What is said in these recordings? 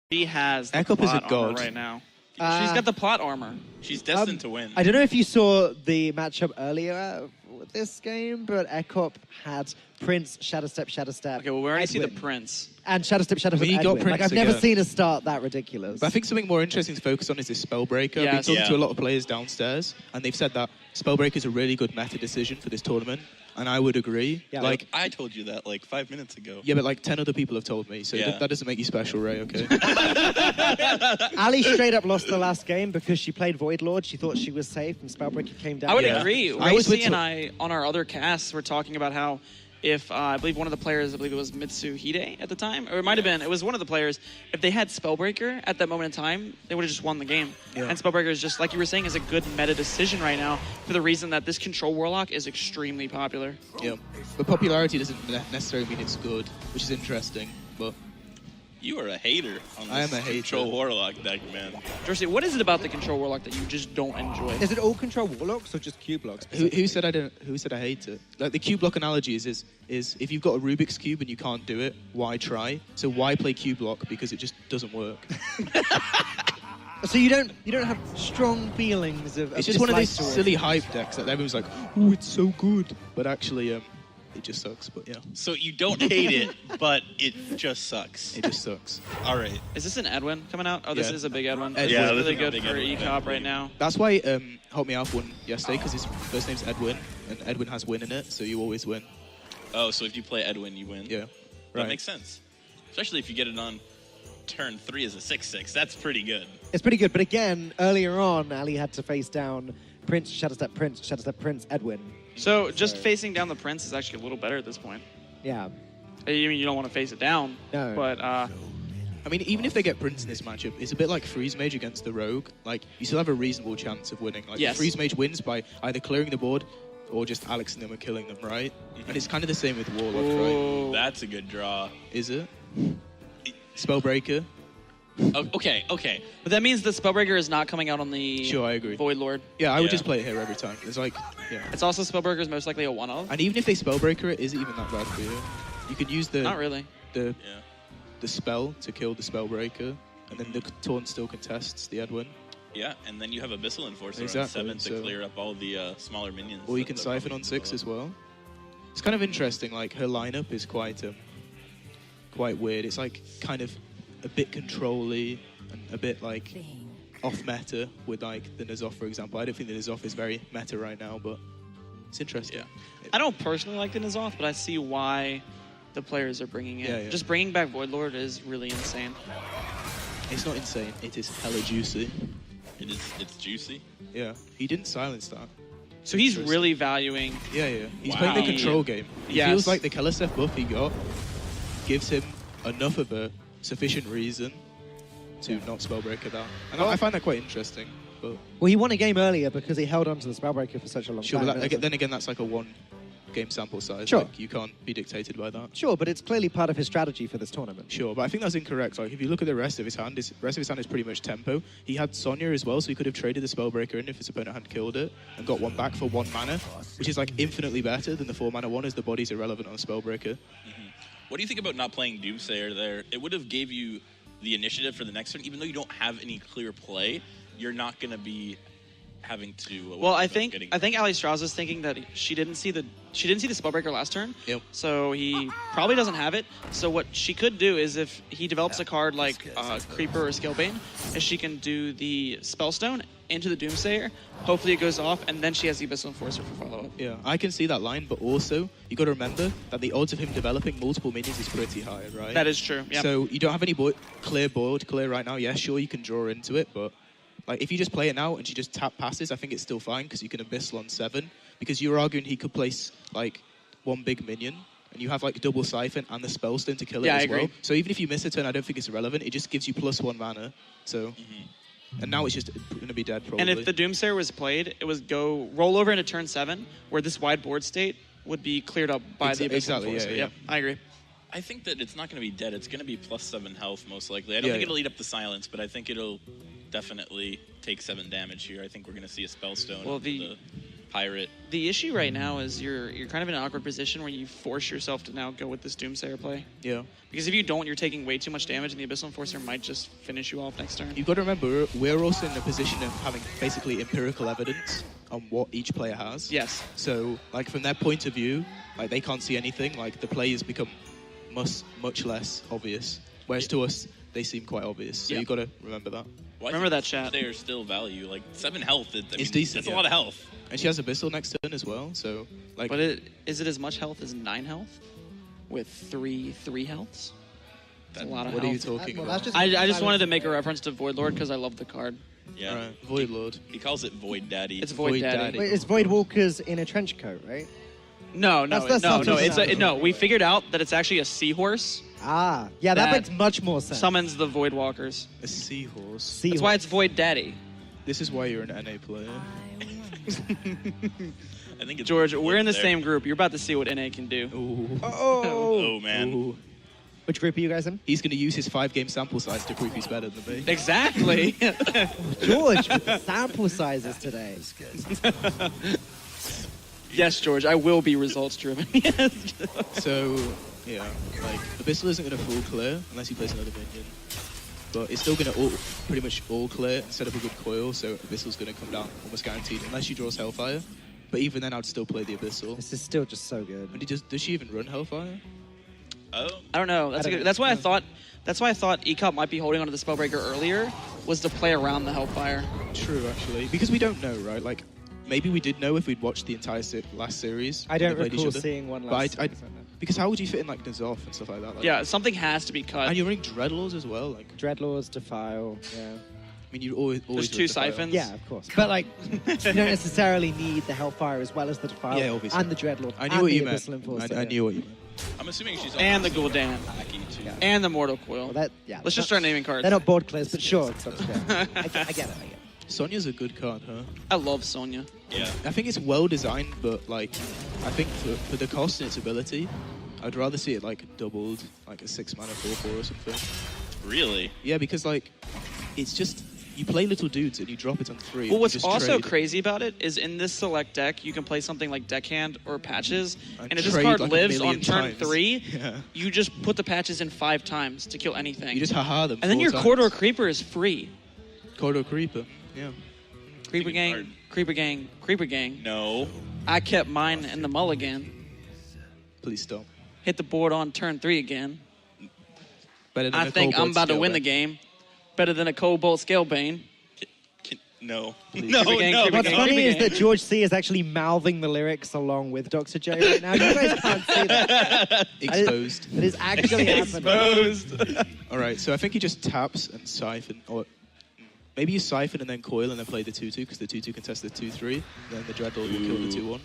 She has the Ek0p is a plot armor god right now. She's got the plot armor. She's destined to win. I don't know if you saw the matchup earlier with this game, but Ek0p had Prince, Shadow Step, Shadow Step. Okay, well, we already see the Edwin. Prince. And Shadow Step, Shadow Step, he got Edwin. Prince Like, I've never again. seen a start that ridiculous. But I think something more interesting to focus on is this Spellbreaker. Yes. I've been talking Yeah. to a lot of players downstairs, and they've said that Spellbreaker is a really good meta decision for this tournament, and I would agree. Yeah. Like, I told you that like 5 minutes ago. yeah, but like 10 other people have told me, so Yeah. that doesn't make you special, Ray, okay? Ali straight up lost the last game because she played Void Lord. She thought she was safe, and Spellbreaker came down. I would Yeah. agree. I was with Racy and I, on our other casts, were talking about how if, I believe one of the players, I believe it was Mitsuhide at the time, or it might have been, it was one of the players, if they had Spellbreaker at that moment in time, they would have just won the game. Yeah. And Spellbreaker is just, like you were saying, is a good meta decision right now for the reason that this Control Warlock is extremely popular. Yeah. But popularity doesn't necessarily mean it's good, which is interesting, but... You are a hater on this I am a hater. Control Warlock deck, man. Dorsey, what is it about the Control Warlock that you just don't enjoy? Is it all Control Warlocks or just Cube Blocks? Who said I don't? Who said I hate it? Like the cube block analogy is if you've got a Rubik's cube and you can't do it, why try? So why play cube block? Because it just doesn't work. So you don't have strong feelings of It's just one of these dislike towards silly it? hype decks that everyone's like, oh, it's so good, but actually, it just sucks. But yeah, So you don't hate it, but it just sucks. it just sucks. All right. Is this an Edwin coming out? Oh, this Yeah. is a big Edwin. Edwin. It's Yeah, really this is a good big for Edwin. Ek0p right now. That's why Help Me Out won yesterday because his first name's Edwin and Edwin has win in it, so you always win. Oh, so if you play Edwin, you win. Yeah, That right. makes sense. Especially if you get it on turn 3 as a 6/6. That's pretty good. It's pretty good, but again, earlier on, Ali had to face down Prince, Shadow Step, Prince, Edwin. So just facing down the Prince is actually a little better at this point. Yeah. I mean, you don't want to face it down, No. but I mean, even if they get Prince in this matchup, it's a bit like Freeze Mage against the Rogue. Like, you still have a reasonable chance of winning. Like, Yes. Freeze Mage wins by either clearing the board or just Alexing them and killing them, right? And it's kind of the same with Warlock, right? Ooh. That's a good draw. Is it? Spellbreaker? Oh, okay. But that means the Spellbreaker is not coming out on the Sure, I agree. Void Lord. Yeah, I would Yeah. just play it here every time. It's like, yeah. It's also Spellbreaker is most likely a one-of. And even if they Spellbreaker it, is it even that bad for you? You could use the Not really. the Yeah. the spell to kill the Spellbreaker, and then the Taunt still contests the Edwin. Yeah, and then you have Abyssal Enforcer Exactly, on 7 to so- clear up all the smaller minions. Or you that can they'll Siphon probably on 6 blow as up. well. It's kind of interesting, like, her lineup is quite weird. It's like kind of a bit control-y and a bit like off meta with like the N'Zoth, for example. I don't think the N'Zoth is very meta right now, but it's interesting. Yeah. I don't personally like the N'Zoth, but I see why the players are bringing it. Yeah, yeah. Just bringing back Void Lord is really insane. It's not insane. It is hella juicy. It's juicy. Yeah. He didn't silence that. So he's Interesting. really valuing. Yeah, yeah. He's Wow. playing the control game. It Yes. feels like the Kelesef buff he got gives him enough of a sufficient reason to not Spellbreaker that. And I find that quite interesting. But Well, he won a game earlier because he held on to the Spellbreaker for such a long sure, time. but then again, that's like a one-game sample size. Sure. Like, you can't be dictated by that. Sure, but it's clearly part of his strategy for this tournament. Sure, but I think that's incorrect. Like, if you look at the rest of his hand, is pretty much tempo. He had Sonya as well, so he could have traded the Spellbreaker in if his opponent hadn't killed it, and got one back for 1 mana, which is like infinitely better than the 4 mana one, as the body's irrelevant on a Spellbreaker. What do you think about not playing Doomsayer there? It would have gave you the initiative for the next turn. Even though you don't have any clear play, you're not going to be having to... Well, I think Alliestrasza is thinking that she didn't see the Spellbreaker last turn. Yep. So he probably doesn't have it. So what she could do is if he develops a card like Creeper or Scalebane, is she can do the Spellstone into the Doomsayer. Hopefully it goes off, and then she has the Abyssal Enforcer for follow-up. Yeah, I can see that line, but also, you got to remember that the odds of him developing multiple minions is pretty high, right? That is true. Yeah. So you don't have any clear board clear right now. Yeah, sure, you can draw into it, but like if you just play it now and she just tap passes, I think it's still fine because you can Abyssal on 7. Because you're arguing he could place like 1 big minion, and you have like double Siphon and the Spellstone to kill it Yeah, I as well. agree. So even if you miss a turn, I don't think it's irrelevant. It just gives you +1 mana. So, and now it's just going to be dead probably. And if the Doomsayer was played, it was go roll over into turn 7, where this wide board state would be cleared up by the Abyssal Exactly, Enforcer. yeah. Yep, I agree. I think that it's not going to be dead. It's going to be +7 health, most likely. I don't Yeah, think yeah. it'll eat up the silence, but I think it'll definitely take 7 damage here. I think we're going to see a Spellstone. Well, after pirate. The issue right now is you're kind of in an awkward position where you force yourself to now go with this Doomsayer play. Yeah. Because if you don't, you're taking way too much damage, and the Abyssal Enforcer might just finish you off next turn. You've got to remember, we're also in a position of having basically empirical evidence on what each player has. Yes. So, like, from their point of view, like, they can't see anything. Like, the plays become much less obvious. Whereas to us, they seem quite obvious. So Yeah. you've got to remember that. Well, I Remember think that chat. There's still value. Like 7 health. It's decent, That's yeah. a lot of health. And she has Abyssal next turn as well, so, like... But is it as much health as 9 health? With 3 healths? That's a lot of What are you health. talking Well, about? that's I just wanted to make a reference to Void Lord because I love the card. Yeah. Alright, Void Lord. He calls it Void Daddy. It's Void Void Daddy. Daddy. Wait, it's Void Walkers in a trench coat, right? No. That's something No. We figured out that it's actually a seahorse Ah, yeah, that That makes much more sense. summons the Void Walkers. A seahorse. Seahorse. That's why it's Void Daddy. This is why you're an NA player. I think it's George, we're in the there. same group. You're about to see what NA can do. Ooh. Oh man. Ooh. Which group are you guys in? He's going to use his 5-game sample size to prove he's better than me. Exactly. George with the sample sizes today. Yes, George, I will be results driven. Yes. So, yeah, like, Abyssal isn't going to full clear unless he plays another minion. But it's still going to pretty much all clear instead of a good coil, so Abyssal's going to come down almost guaranteed unless she draws Hellfire. But even then, I'd still play the Abyssal. This is still just so good. And does she even run Hellfire? Oh. I don't know. That's why I thought Ek0p might be holding onto the Spellbreaker earlier, was to play around the Hellfire. True, actually. Because we don't know, right? Like, maybe we did know if we'd watched the entire last series. I when they don't played each recall other. seeing one But last I- series like that. Because how would you fit in, like, N'Zoth and stuff like that? Like, Yeah, something has to be cut. And you're running Dreadlords as well. Like, Dreadlords, Defile, yeah. I mean, you always There's run 2 Defile. siphons. Yeah, of course. But, like, you don't necessarily need the Hellfire as well as the Defile Yeah, obviously. and the Dreadlord I knew and what the you meant. Abyssal Enforcer. I knew what you meant. I'm assuming she's And the also Gul'dan. hacky too. Yeah. And the Mortal Coil. Well, that, yeah, Let's just start naming cards. They're not board clears, but sure. It's not fair. I get it. Sonya's a good card, huh? I love Sonya. Yeah. I think it's well designed, but like, I think for the cost and its ability, I'd rather see it like doubled, like a 6 mana 4/4 or something. Really? Yeah, because like, it's just you play little dudes and you drop it on 3. Well, and what's you just also trade. crazy about it is in this select deck, you can play something like Deckhand or Patches, and if this trade card like a lives on million turn times. 3, Yeah. you just put the Patches in 5 times to kill anything. You just haha them. and then 4 your times. Corridor Creeper is free. Corridor Creeper. Yeah. Creeper Good gang, card. Creeper gang, Creeper gang. No. I kept mine in the mulligan. Please stop. Hit the board on turn 3 again. Better than I a think I'm Cobalt about to win Scalebane. the game. Better than a Cobalt Scalebane. No. Please. No, Creeper gang, no. creeper What's gang. funny is that George C is actually mouthing the lyrics along with Dr. J right now. You guys can't see that. Exposed. It is actually happening. All right, so I think he just taps and siphon, or maybe you siphon and then coil and then play the 2/2 because the 2/2 contests the 2/3. Then the Dreadlord will kill the 2/1.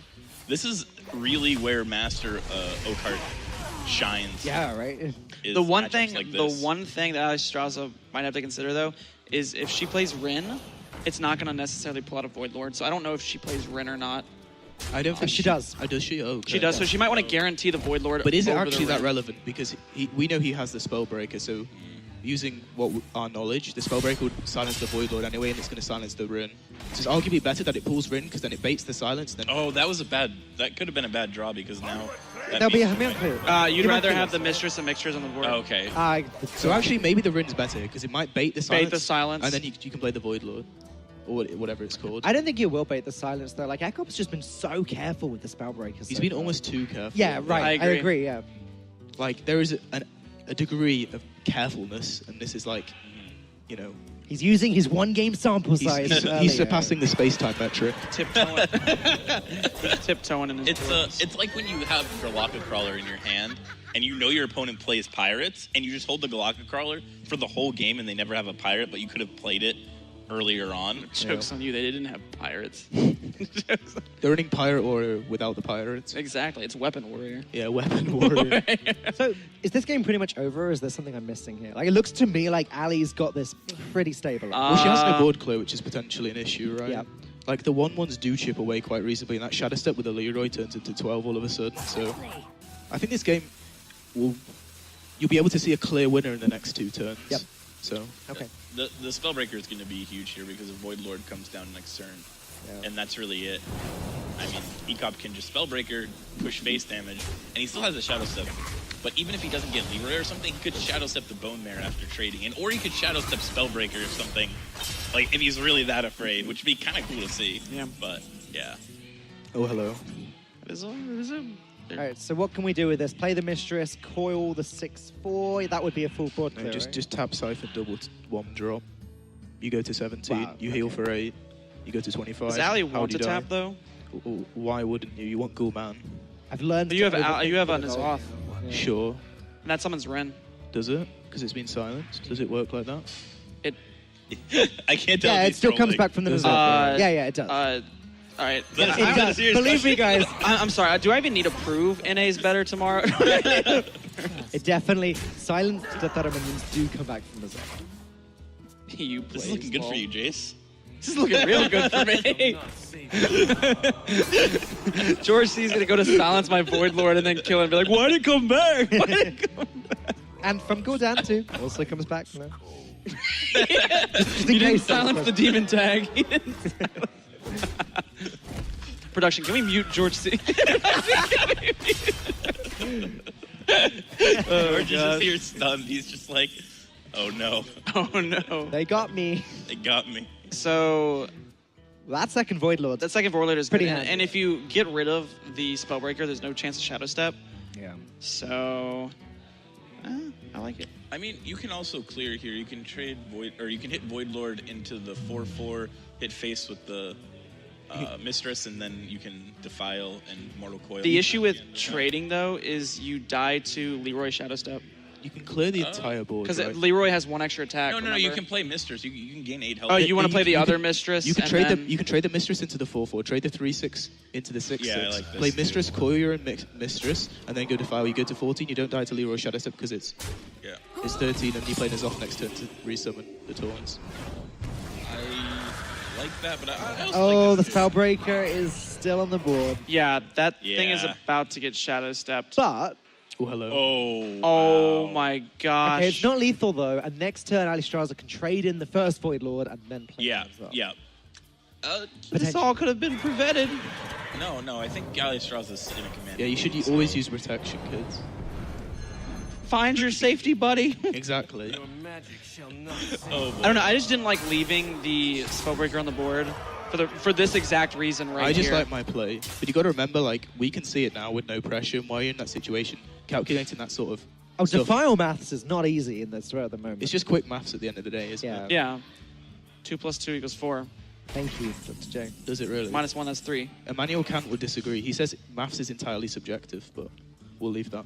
This is really where Master Oakheart shines. Yeah, right. is The one matchups thing, like the this. one thing that Alliestrasza might have to consider though is if she plays Rin, it's not going to necessarily pull out a Void Lord. So I don't know if she plays Rin or not. I don't think She does. Oh, does she? Oh, okay. She does, so she might want to guarantee the Void Lord. But is it over the actually that Rin. relevant? Because we know he has the Spellbreaker, so using our knowledge, the Spellbreaker would silence the Void Lord anyway, and it's going to silence the Rin. So it's arguably better that it pulls Rin, because then it baits the silence. Then Oh, that could have been a bad draw because now. that There'll be a means- Hamilton. You'd rather have the Mistress and Mixtures on the board. Oh, okay. So actually, maybe the Rin's better, because it might bait the silence. Bait the silence. And then you can play the Void Lord. Or whatever it's called. I don't think you will bait the silence though. Like Ek0p's just been so careful with the Spellbreakers. He's so been far. almost too careful. Yeah, right. I I agree. agree. Yeah. Like, there is a degree of carefulness, and this is like, you know, He's using his 1-game sample he's, size. he's, earlier. he's surpassing the space-time metric. Tiptoeing. He's tiptoeing in his boards. It's like when you have Galactic Crawler in your hand and you know your opponent plays pirates and you just hold the Galactic Crawler for the whole game and they never have a pirate, but you could have played it earlier on. Jokes on you, they didn't have pirates. Jokes on- They're running Pirate Warrior without the pirates. Exactly, it's Weapon Warrior. Yeah, Weapon Warrior. So, is this game pretty much over, or is there something I'm missing here? Like, it looks to me like Allie's got this pretty stable. Well, she has no board clear, which is potentially an issue, right? Yeah. Like, the 1/1s do chip away quite reasonably, and that Shadow Step with the Leroy turns into 12 all of a sudden. So, I think this game you'll be able to see a clear winner in the next 2 turns. Yep. So, Okay. The Spellbreaker is going to be huge here because a Void Lord comes down next turn. Yeah. And that's really it. I mean, Ek0p can just Spellbreaker, push face damage, and he still has a Shadow Step. But even if he doesn't get Leroy or something, he could Shadow Step the Bone Mare after trading, or he could Shadow Step Spellbreaker or something. Like, if he's really that afraid, which would be kind of cool to see. Yeah. But, yeah. Oh, hello. All right, so what can we do with this? Play the Mistress, coil the 6/4. That would be a full board clear, No, right? just tap Siphon double one drop. You go to 17. Wow, You heal okay. for 8. You go to 25. Does Allie How want do to you die? tap though? Why wouldn't you? You want Ghoul Man. I've learned. But you have to you have overthink on his it. off, Yeah. Sure. and that summons Ren. Does it? Because it's been silenced. Does it work like that? It. I can't tell. Yeah, if it he's still comes trolling. back from the Does reserve. it? Yeah, it does. All right. But It I'm does. serious Believe me, question. guys. I'm sorry. Do I even need to prove NA's better tomorrow? It definitely silenced the Thunder minions do come back from reserve. You play. This is looking good for you, Jace. This is looking real good for me. George C's gonna go to silence my Void Lord and then kill him and be like, why'd it come back? Why'd it come back? And from Gul'dan too, also comes back. You know? You didn't silence the demon tag. He didn't silence- Production, can we mute George C? George is just here stunned. He's just like, oh no, Oh no. They got me. they got me. So That second Void Lord. that second Void Lord is Pretty good. handy. And if you get rid of the Spellbreaker, there's no chance of Shadow Step. Yeah. So I like it. I mean, you can also clear here. You can trade Void, or you can hit Void Lord into the 4/4, hit face with the Mistress, and then you can Defile and Mortal Coil. The issue with trading though is you die to Leroy Shadow Step You can clear the entire board. because right? Leroy has one extra attack. No, you remember? can play Mistress. You can gain 8 health. Oh, you want to You- play the you other can- Mistress? You can and trade then... the trade the Mistress into the 4/4. Trade the 3/6 into the 6/6. Yeah, I like this Play too. Mistress, coil your own Mistress, and then go Defile. You go to 14. You don't die to Leroy Shadow Step because it's Yeah. 13, and you play Nazoth next turn to resummon the taunts. I like that, but I also Oh, like the this too. Spellbreaker is still on the board. Yeah, that thing is Yeah. about to get Shadow Stepped. But, Oh, hello. Oh. Oh wow. my gosh. okay, it's not lethal though, and next turn Alliestrasza can trade in the first Void Lord and then play Yeah. him as well. Yeah. This Potentially. all could have been prevented. No. I think Alliestrasza's in a command. Yeah, you should always use protection, kids. Find your safety, buddy. Exactly. Oh boy. I don't know. I just didn't like leaving the Spellbreaker on the board for this exact reason right I just here. like my play. But you got to remember, like, we can see it now with no pressure. And while you're in that situation, calculating that sort of Oh, stuff, Defile maths is not easy in this throw at the moment. it's just quick maths at the end of the day, isn't Yeah. it? Yeah. 2 + 2 = 4. Thank you, Dr. J. Does it really? -1, that's 3. Emmanuel Kant would disagree. He says maths is entirely subjective, but we'll leave that.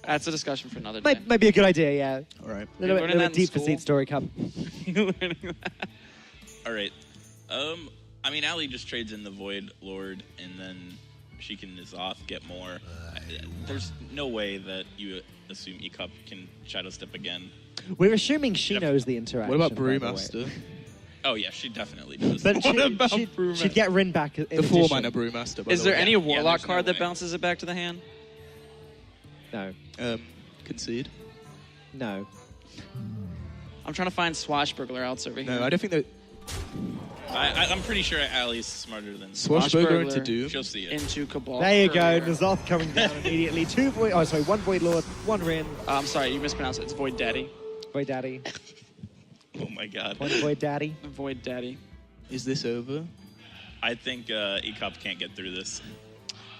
That's a discussion for another day. Might be a good idea, yeah. All right. A little learning bit that in deep for school? Seat Story Cup. Learning that. All right. I mean, Allie just trades in the Void Lord, and then she can Nazoth get more. There's no way that you assume Ek0p can Shadow Step again. We're assuming she Yep. knows the interaction. What about by the way. Brewmaster? Oh yeah, she definitely does. But about she'd Brewmaster? get Rin back. In The 4 addition. mana Brewmaster. By Is the there way. any Warlock there's no card that way. bounces it back to the hand? No. Concede? No. I'm trying to find Swashbuckler outs over here. No, I don't think that I'm pretty sure Allie's smarter than. Swashbuckler into Swashbuckler. Doom. She'll see it. Into Cabal. There you go. Nazoth coming down immediately. One Void Lord, one Rin. I'm sorry, you mispronounced it. It's Void Daddy. Void Daddy. Oh my god. One Void Daddy. Void Daddy. Is this over? I think Ek0p can't get through this.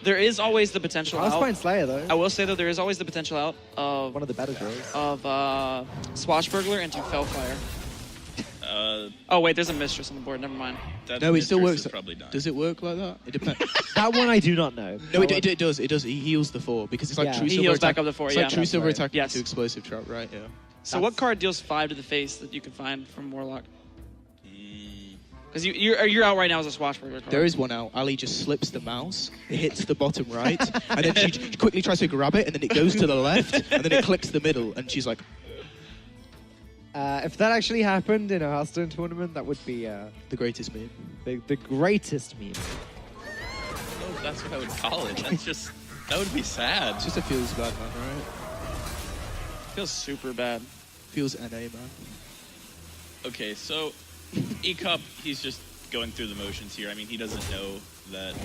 There is always the potential I was out. fine Slayer though. I will say though, there is always the potential out One of the better draws. of Swashbuckler into Fellfire. Oh wait, there's a Mistress on the board. Never mind. That No, it still Mistress works. is probably done. Does it work like that? It depends. That one I do not know. No, That it does. It does. He heals the 4 because it's like Yeah. true He silver heals attack. back up the 4, It's yeah. like true That's silver right. attack Yes. into explosive trap, right? Yeah. So what card deals 5 to the face that you can find from Warlock? Mm, Because you're out right now as a Swashbuckler card. There is one out. Ali just slips the mouse. It hits the bottom right, and then she quickly tries to grab it, and then it goes to the left, and then it clicks the middle, and she's like, If that actually happened in a Hearthstone tournament, that would be the greatest meme. the greatest meme. oh, that's what I would call it. That's just that would be sad. It's just a feels bad, man, right? Feels super bad. Feels NA, man. Okay, so Ek0p, he's just going through the motions here. I mean, he doesn't know that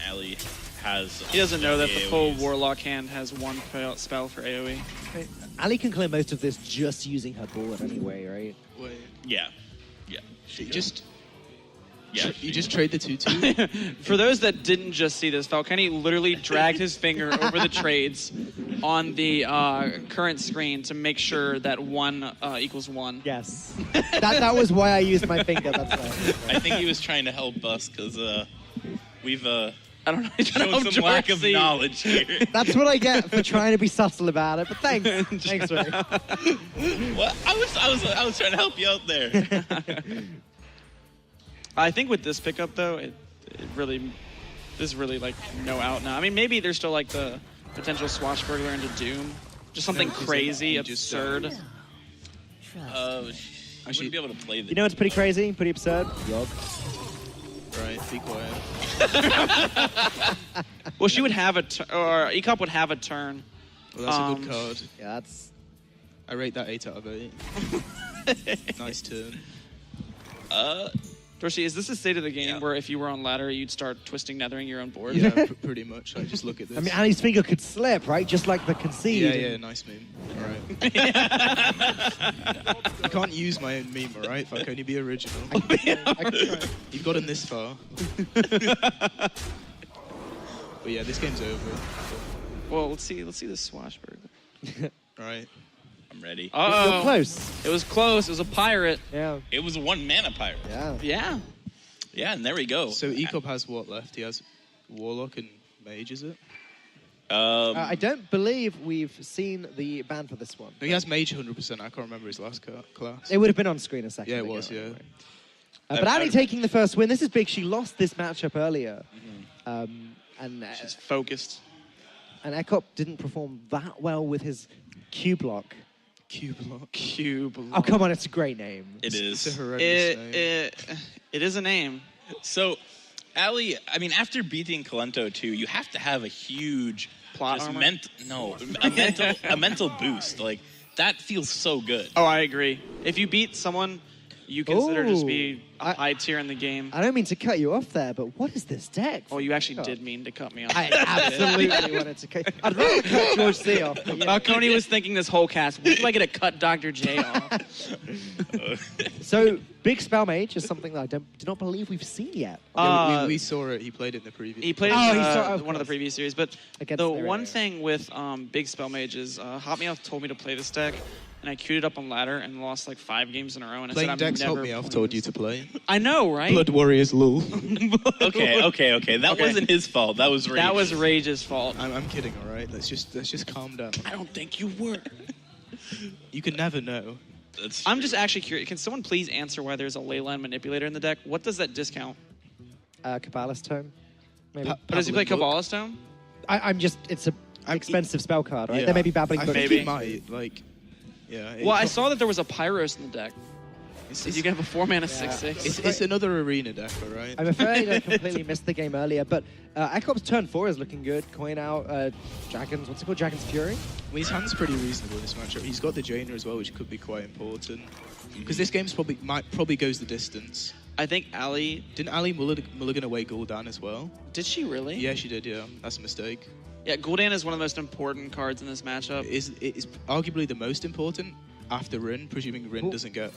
Allie has. He doesn't know that the full AoEs. Warlock hand has one spell for AoE. Right. Ali can clear most of this just using her board anyway, right? Wait. Yeah. Yeah. She Just Yeah. you just trade the 2/2. For those that didn't just see this, Falcone literally dragged his finger over the trades on the current screen to make sure that 1 equals 1. Yes. that was why I used my finger. That's why. I think he was trying to help us because we've I don't know. He's trying to shown help some lack George of see. knowledge here. That's what I get for trying to be subtle about it. But thanks, thanks, Ray. What? I was trying to help you out there. I think with this pickup though, it really, there's really like no out now. I mean, maybe there's still like the potential swashbuckler into Doom, just something No, 'cause crazy, he just, absurd. I should be able to play the. You know what's pretty crazy, pretty absurd? Yog. Right, be quiet. Well, she would have a or Ek0p would have a turn. Well, that's a good card. Yeah, that's. I rate that 8 out of 8. Nice turn. Dorsey, is this a state of the game Yeah. where if you were on ladder, you'd start twisting nethering your own board? Yeah, pretty much. I just look at this. I mean, Ali's finger could slip, right? Just like the concede. yeah, nice meme. All right. You can't use my own meme, all right? If I can only be original. I can try. You've gotten this far. But yeah, this game's over. Well, let's see the swashbuckler. All right. I'm ready. You're close. It was close. It was a pirate. Yeah. It was a 1 mana pirate. Yeah. Yeah. Yeah, and there we go. So Ek0p has what left? He has Warlock and Mage, is it? I don't believe we've seen the ban for this one. No, he has Mage 100%. I can't remember his last class. It would have been on screen a second Yeah, it ago, was, yeah. anyway. But Ali taking the first win. This is big. She lost this matchup earlier. And She's focused. Ek0p didn't perform that well with his Q block. Q-Block. Cube. Oh, come on. It's a great name. It is. It's a horrendous name. It is a name. So, Allie, I mean, after beating Kalento 2, you have to have a huge Plot just armor? a mental boost. Like that feels so good. Oh, I agree. If you beat someone you consider just be a I- high tier in the game. I don't mean to cut you off there, but what is this deck? Oh, you actually did mean to cut me off. I absolutely wanted to cut. I'd rather cut George C off. But yeah. Falcone was thinking this whole cast, when do I get to cut Dr. J off? So, big spell mage is something that I do not believe we've seen yet. Yeah, we saw it. He played it in the previous. He played Oh, in he saw- of one of the course. previous series, but Against the Area. one thing with Big Spell Mage is Hot Me Off told me to play this deck, and I queued it up on ladder and lost like 5 games in a row. And I Playing said, decks I'm help never me off. playing Told you this. to play. I know, right? Blood Warriors, lol. Okay. That Okay. wasn't his fault. That was Rage. That was Rage's fault. I'm kidding. All right. Let's just calm down. I don't think you were. You can never know. That's I'm true. just actually curious. Can someone please answer why there's a Leyline Manipulator in the deck? What does that discount? Kabbalist Tome. Maybe. But does he play Pavlik Book. Kabbalist Tome? I'm just. It's a expensive spell card, right? Yeah. There may be babbling I books. think Maybe. he might. Like, yeah. Well, I saw that there was a Pyros in the deck. It's, You can have a 4-mana Yeah. 6/6. it's another arena deck, all right? I'm afraid I completely missed the game earlier, but Ek0p's turn 4 is looking good. Coin out Dragons. What's it called? Dragon's Fury. Well, his hand's pretty reasonable in this matchup. He's got the Jaina as well, which could be quite important. Because this game's probably goes the distance. I think Ali... Didn't Ali mulligan away Gul'dan as well? Did she really? Yeah, she did, yeah. That's a mistake. Yeah, Gul'dan is one of the most important cards in this matchup. It is arguably the most important after Rin, presuming Rin doesn't get...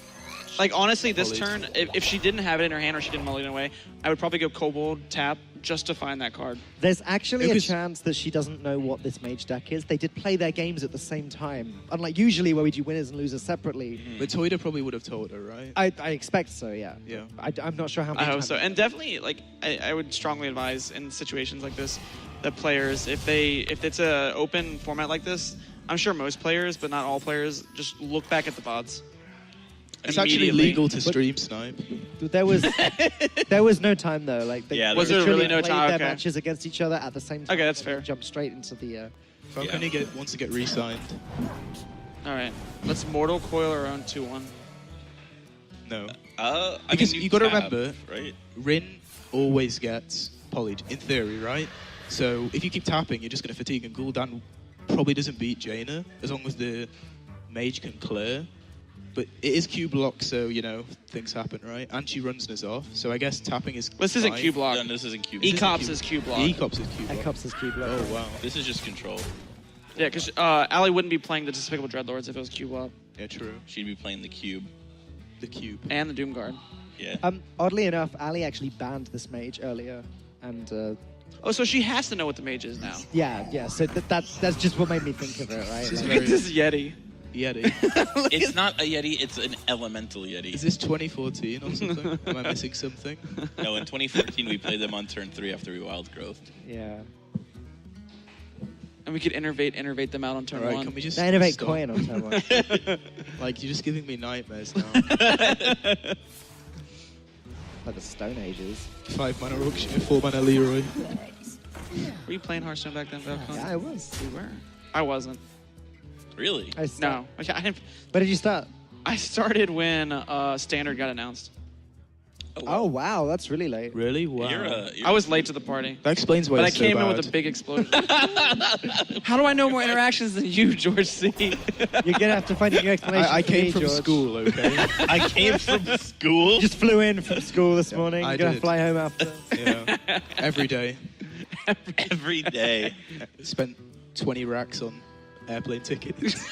Like, honestly, this Ollie. turn, if she didn't have it in her hand or she didn't mulligan away, I would probably go Kobold, tap, just to find that card. There's actually a Because- chance that she doesn't know what this mage deck is. They did play their games at the same time. Unlike usually where we do winners and losers separately. But Toida probably would have told her, right? I expect so, yeah. Yeah. I'm not sure how I many hope times. so. And definitely, like, I would strongly advise in situations like this that players, if it's a open format like this, I'm sure most players, but not all players, just look back at the VODs. It's actually Immediately. legal to stream snipe. There was no time though. Like they Yeah, Was there literally really no played time? their Okay. matches against each other at the same time. Okay, that's and then fair. Jumped straight into the. Falcone wants to get re-signed. All right. Let's Mortal Coil our own 2-1. No. I Because mean, you gotta tap, remember- right? Rin always gets polyed, in theory, right? So if you keep tapping, you're just going to fatigue, and Gul'dan probably doesn't beat Jaina as long as the mage can clear. But it is Q block, so, you know, things happen, right? And she runs Nazoth, so I guess tapping is This isn't fine. Q block. No, this isn't Q. Ek0p is Q block. Ek0p's is Q block. Ek0p's is Q block. Oh, wow. This is just control. Yeah, because Allie wouldn't be playing the Despicable Dreadlords if it was Q block. Yeah, true. She'd be playing the cube. The cube. And the Doom Guard. Yeah. Oddly enough, Ali actually banned this mage earlier, and Oh, so she has to know what the mage is now. yeah. So that's just what made me think of it, right? This is Look at this Yeti. Yeti. It's not a Yeti, it's an elemental Yeti. Is this 2014 or something? Am I missing something? No, in 2014 we played them on turn 3 after we wild growth. Yeah. And we could innervate them out on turn All right, 1. can we just They innovate stop? coin on turn 1. Like, you're just giving me nightmares now. Like the Stone Ages. 5 mana auction, 4 mana Leroy. Were you playing Hearthstone back then, Falcon? Yeah, I was. We were. I wasn't. Really? No. I didn't. Where did you start? I started when Standard got announced. Oh wow, that's really late. Really? Wow. You're I was late to the party. That explains why But I it's so came in bad. with a big explosion. How do I know more interactions than you, George C? You're gonna have to find a new explanation. I for came me, from George. school, okay? I came from school. You just flew in from school this morning. I You're gonna did. fly home after. Yeah. Every day. Every day. Spent 20 racks on airplane tickets.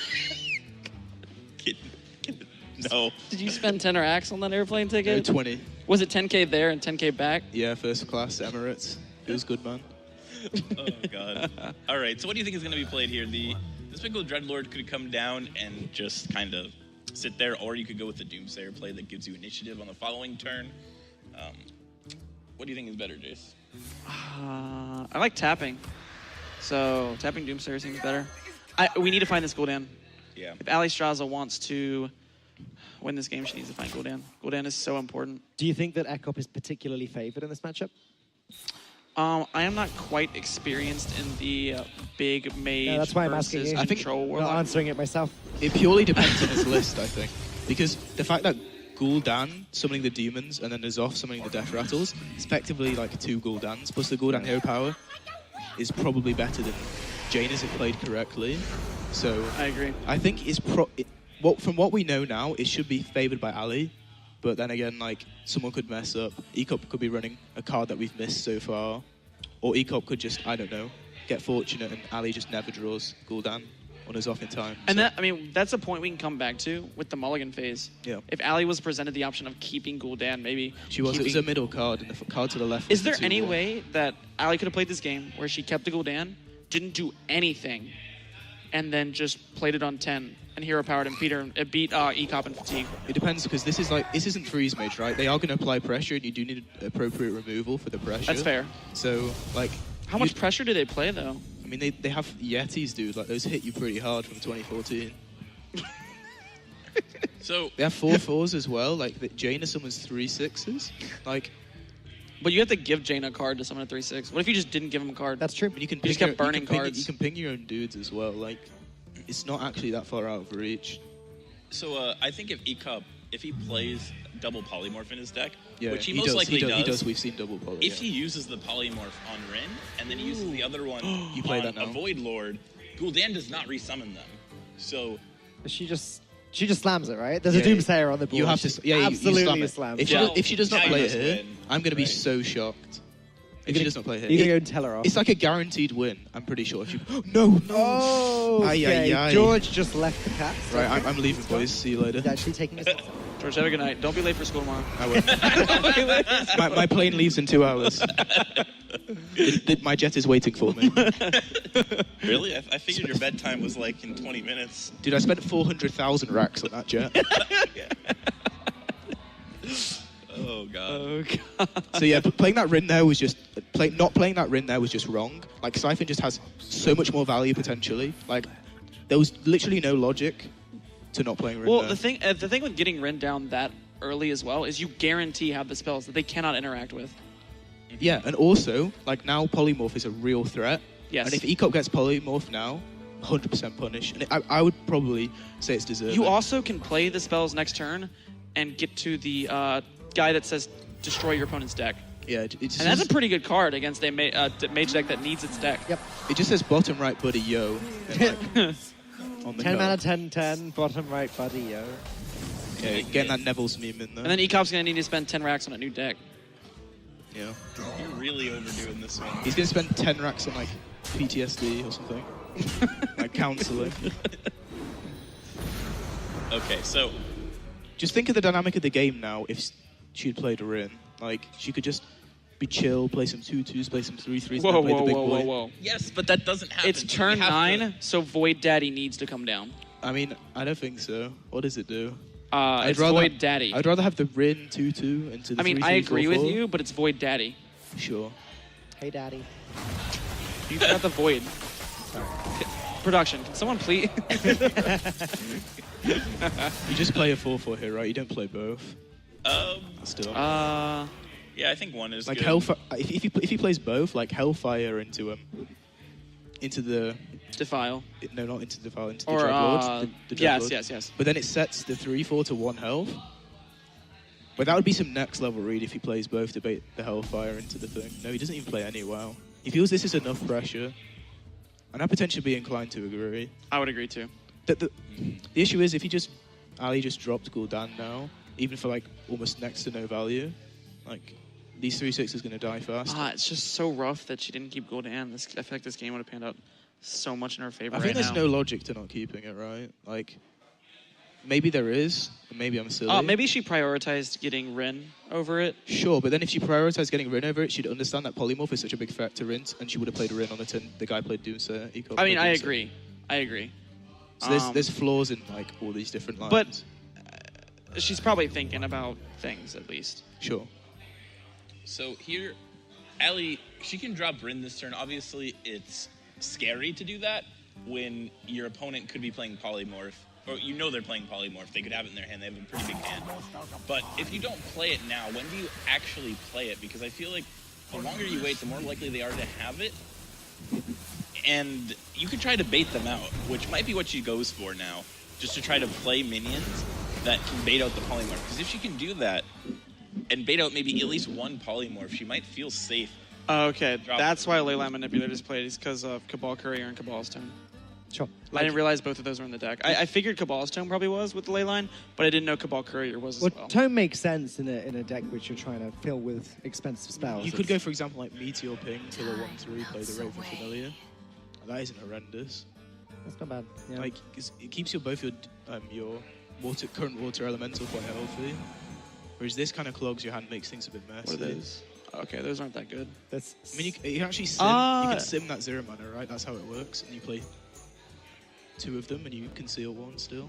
No. Did you spend 10 racks on that airplane No, ticket? 20. Was it 10K there and 10K back? Yeah, first class Emirates. It was good, man. Oh, God. All right, so what do you think is going to be played here? The Despicable Dreadlord could come down and just kind of sit there, or you could go with the Doomsayer play that gives you initiative on the following turn. What do you think is better, Jace? I like tapping. So tapping Doomsayer seems better. We need to find this Gul'dan. Yeah. If Alliestrasza wants to win this game, she needs to find Gul'dan. Gul'dan is so important. Do you think that Ek0p is particularly favored in this matchup? I am not quite experienced in the big mage Yeah, that's why I'm asking versus you. I think- control I'm not warlock. answering it myself. It purely depends on his list, I think. Because the fact that Gul'dan summoning the demons and then Nazoth summoning the death rattles, it's effectively like 2 Gul'dans, plus the Gul'dan hero power is probably better than Jaina's if played correctly. So I agree. I think from what we know now, it should be favored by Ali. But then again, like, someone could mess up. Ek0p could be running a card that we've missed so far. Or Ek0p could just, I don't know, get fortunate and Ali just never draws Gul'dan on his off in time. And So, that's a point we can come back to with the mulligan phase. Yeah. If Ali was presented the option of keeping Gul'dan, maybe it was keeping... a middle card, and the card to the left Is was the there any 2/1. way that Ali could have played this game where she kept the Gul'dan, didn't do anything, and then just played it on 10 and hero powered and beat Ek0p and fatigue? It depends, because this isn't freeze mage, right? They are going to apply pressure, and you do need appropriate removal for the pressure. That's fair. So, like, How much pressure do they play though? I mean, they have Yetis, dude. Like, those hit you pretty hard from 2014. So, They have 4/4s as well. Like, Jaina summons 3/6s. Like, But you have to give Jaina a card to summon a 3/6. What if you just didn't give him a card? That's true. I mean, you can You just ping kept your- burning you can ping- cards. You can ping your own dudes as well. Like, it's not actually that far out of reach. I think if Ek0p, if he plays double polymorph in his deck, Yeah, which he most likely He does, We've seen double poly. if he uses the polymorph on Rin, and then he uses the other one You play on that now? a Void Lord, Gul'dan does not resummon them. So, She just slams it, right? There's Yeah, a Doomsayer on the board. You have She to, yeah, you absolutely slam it. slams If it. Well, she does not now play you it just here, win. I'm going to be Right. so shocked. If she does not play here, You're gonna go and tell her off. it's like a guaranteed win. I'm pretty sure. If she, no. Oh, Ay, okay. ay, ay. George just left the cat. Right, I'm leaving, boys. See you later. He's actually taking his. George, have a good night. Don't be late for school tomorrow. I will. my plane leaves in 2 hours. My jet is waiting for me. really? I figured your bedtime was like in 20 minutes. Dude, I spent 400,000 racks on that jet. Oh, God. Oh god. So yeah, playing that Rin there was just not playing that Rin there was just wrong. Like, Siphon just has so much more value potentially. Like, there was literally no logic to not playing Rin Well, there. the thing with getting Rin down that early as well is you guarantee have the spells that they cannot interact with. Yeah, and also, like, now Polymorph is a real threat. Yes. And if Ek0p gets Polymorph now, 100% punish. And I would probably say it's deserved. You also can play the spells next turn and get to the guy that says destroy your opponent's deck. Yeah, it just And that's says, a pretty good card against a mage deck that needs its deck. Yep. it just says bottom right, buddy, yo. And, like, on the 10 card. mana, 10, 10, bottom right, buddy, yo. Yeah, getting that Neville's meme in there. And then Ek0p's going to need to spend 10 racks on a new deck. Yeah. You're really overdoing this one. He's going to spend 10 racks on, like, PTSD or something. Like, counselling. Okay, so Just think of the dynamic of the game now if she'd played Rin. Like, she could just be chill, play some 2-2s, play some 3-3s, Whoa, and then play whoa, the big whoa, boy. whoa, whoa. yes, but that doesn't happen. It's So turn you have 9, so Void Daddy needs to come down. I mean, I don't think so. What does it do? It's Void Daddy. I'd rather have the Rin 2-2 into the I mean, 3-3, I agree with 4-4. you, but it's Void Daddy. Sure. Hey, Daddy. You got the Void. Production, can someone please? You just play a 4-4 here, right? You don't play both. Still. Yeah, I think one is Like good. Hellfire, if he plays both, like Hellfire into the Defile. no, not into the Defile, into Or, the Dreadlord. The yes, Dreadlord. yes. But then it sets the 3-4 to 1 health. But that would be some next level read if he plays both to bait the Hellfire into the thing. No, he doesn't even play any WoW. He feels this is enough pressure, and I potentially be inclined to agree. I would agree too. The issue is if he just Ali just dropped Gul'dan now, even for like almost next to no value, like these 3/6 is going to die fast. It's just so rough that she didn't keep Gul'dan. I feel like this game would have panned out so much in her favor I think right there's now. no logic to not keeping it, right? Like, maybe there is, and maybe I'm silly. Maybe she prioritized getting Rin over it. Sure, but then if she prioritized getting Rin over it, she'd understand that Polymorph is such a big threat to Rin, and she would have played Rin on the turn the guy played Doomsayer. Ek0p I mean, played I Doomsayer. agree. So there's flaws in like all these different lines. But she's probably thinking about things at least. Sure. So here, Allie, she can drop Rin this turn. Obviously, it's scary to do that when your opponent could be playing Polymorph. Or you know they're playing Polymorph. They could have it in their hand. They have a pretty big hand. But if you don't play it now, when do you actually play it? Because I feel like the longer you wait, the more likely they are to have it. And you could try to bait them out, which might be what she goes for now. Just to try to play minions that can bait out the Polymorph. Because if she can do that and bait out maybe at least one Polymorph, she might feel safe. Okay, that's why Leyline Manipulator is played, is because of Cabal Courier and Cabal's Tome. Sure. I didn't realize both of those were in the deck. I figured Cabal's Tome probably was with the Leyline, but I didn't know Cabal Courier was Well, as well. Tome makes sense in a deck which you're trying to fill with expensive spells. You could go, for example, like Meteor Ping till a 1/3, play the Raven Familiar. That isn't horrendous. That's not bad. Yeah. Like it keeps both your current water elemental quite healthy. Whereas this kind of clogs your hand, makes things a bit messy. What are those? Okay, those aren't that good. That's, I mean, you can actually sim. You can sim that 0 mana, right? That's how it works. And you play 2 of them, and you conceal 1 still,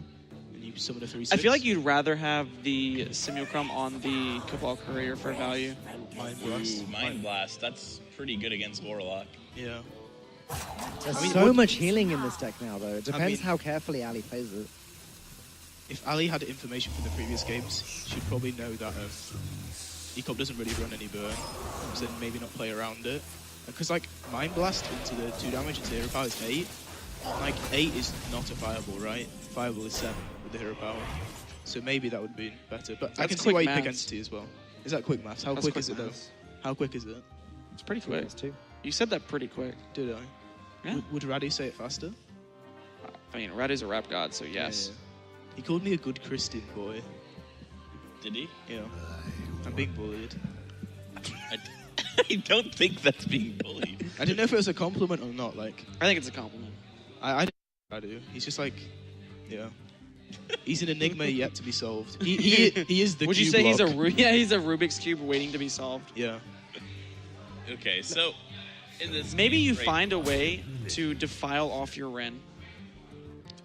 and you summon a 3/6. I feel like you'd rather have the Simulacrum on the Cabal Courier for value. Mind Blast. Ooh, Mind Blast. That's pretty good against Warlock. Yeah. there's I mean, so what- much healing in this deck now, though. It depends mean- how carefully Ali plays it. If Ali had information from the previous games, she'd probably know that Ek0p doesn't really run any burn, so then maybe not play around it. Because like Mind Blast into the 2 damage into hero power is 8. Like 8 is not a fireball, right? Fireball is 7 with the hero power. So maybe that would be better. But I That's can see quick why you pick maths. Entity as well. Is that quick maths? How That's quick quick is it though? maths. How quick is it? It's pretty quick. That's too. You said that pretty quick. Did I? Yeah. Would Radu say it faster? I mean, Radu's a rap god, so yes. Yeah. He called me a good Christian boy. Did he? Yeah. I'm being bullied. I don't think that's being bullied. I didn't know if it was a compliment or not. Like, I think it's a compliment. I don't know Radu. He's just like, yeah. He's an enigma yet to be solved. He is the Would you cube say he's a lock. he's a Rubik's cube waiting to be solved? Yeah. Okay, so in this Maybe game, you right, find a way to defile off your Ren.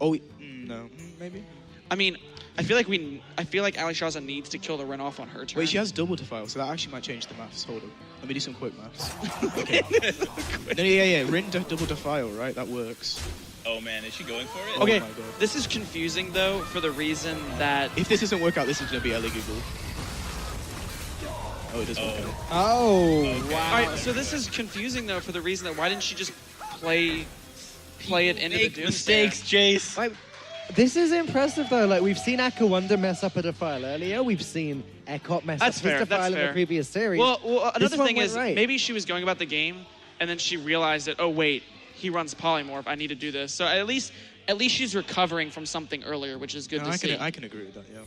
Oh, no. Maybe. I mean, I feel like Alliestrasza needs to kill the Ren off on her turn. Wait, she has double defile, so that actually might change the maths. Hold up. Let me do some quick maths. Okay. No, yeah. Rin double defile, right? That works. Oh man, is she going for it? Okay, Oh my God. this is confusing though for the reason that If this doesn't work out, this is going to be Ellie Google. Oh, it does work out. Oh, Okay. wow. all right, so this is confusing though for the reason that why didn't she just play it into the Make Doomsayer? mistakes, Jace. Like, this is impressive, though. Like, we've seen Akawanda mess up a defile earlier. We've seen Ek0p mess That's up fair, his defile that's in the fair. previous series. Well, This another one thing went is right. maybe she was going about the game and then she realized that, oh wait, he runs polymorph. I need to do this. So at least she's recovering from something earlier, which is good No, to see. I can agree with that, yeah.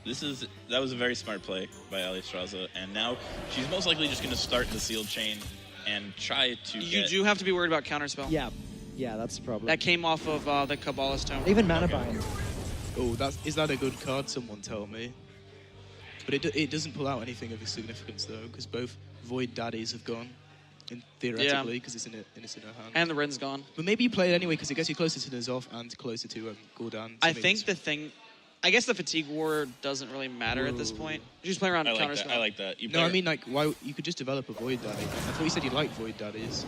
That was a very smart play by Alliestrasza, and now she's most likely just going to start the sealed chain and try to You do have to be worried about counterspell. Yeah, that's the problem. That came off of the Kabbalah's Tome. Even mana bind. Oh, is that a good card? Someone tell me. But it doesn't pull out anything of significance though, because both Void Daddies have gone, theoretically, because it's in her hand. And the Rin's gone. But maybe you play it anyway because it gets you closer to N'Zoth and closer to Gul'dan. So I think I guess the Fatigue War doesn't really matter at this point. You just play around and counterspell. I like that. No, I mean like why you could just develop a Void Daddy. I thought you said you liked Void Daddies.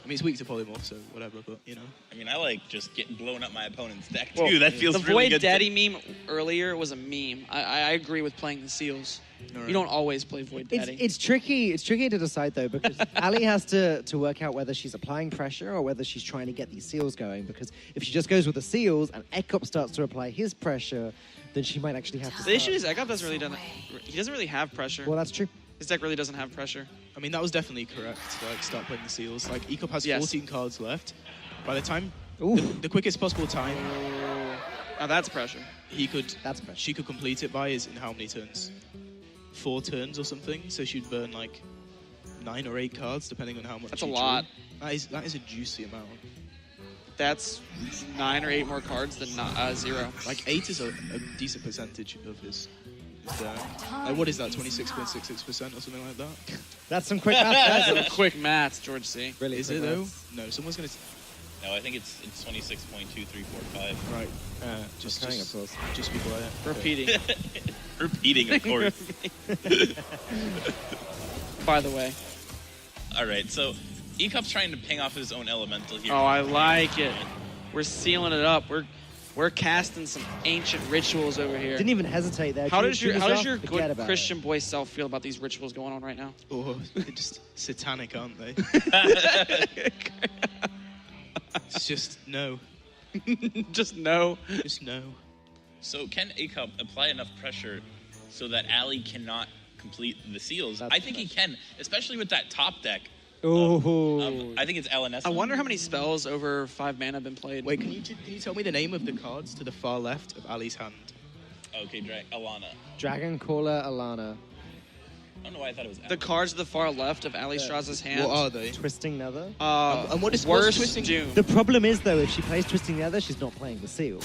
I mean it's weak to polymorph, so whatever. But you know. I mean I like just getting blown up my opponent's deck Well, too. That feels the really Void good. Daddy meme earlier was a meme. I agree with playing the seals. All right. You don't always play Void Daddy. It's tricky. It's tricky to decide though, because Ali has to work out whether she's applying pressure or whether she's trying to get these seals going. Because if she just goes with the seals and Ek0p starts to apply his pressure, then she might actually have to. The issue is Ek0p doesn't really he doesn't really have pressure. Well, that's true. His deck really doesn't have pressure. I mean that was definitely correct. Like start playing the seals. Like Ek0p has Yes. 14 cards left. By the time Ooh. the quickest possible time Now that's pressure. That's pressure. she could complete it by is in how many turns? 4 turns or something. So she'd burn like 9 or 8 cards depending on how much. That's a she lot. drew. That is a juicy amount. That's 9 or 8 more cards than 0. Like 8 is a decent percentage of his deck. Like what is that? 26.66% or something like that. That's some quick math. Some quick maths, George C. Really Is quick it though? maths. No, someone's gonna. No, I think it's 26.2345. Right. Just Counting, of course. Just be quiet. Repeating. Repeating, of course. By the way. All right, so Ek0p's trying to ping off his own elemental here. Oh, I like it. We're sealing it up. We're casting some ancient rituals over here. Didn't even hesitate there. How Shoot does your yourself, good forget about Christian boy self feel about these rituals going on right now? Oh, they're just satanic, aren't they? It's just no. Just no. Just no. So can Ek0p apply enough pressure so that Ali cannot complete the seals? That's I think he can, especially with that top deck. it. Ooh. I think it's LNS. I wonder how many spells over 5 mana have been played. Wait, can you tell me the name of the cards to the far left of Ali's hand? Okay, Alana. Dragon Caller Alana. I don't know why I thought it was The cards to the far left of Alliestrasza's hand. What are they? Twisting Nether. And what is Worst Twisting? Doom. The problem is, though, if she plays Twisting Nether, she's not playing the seal.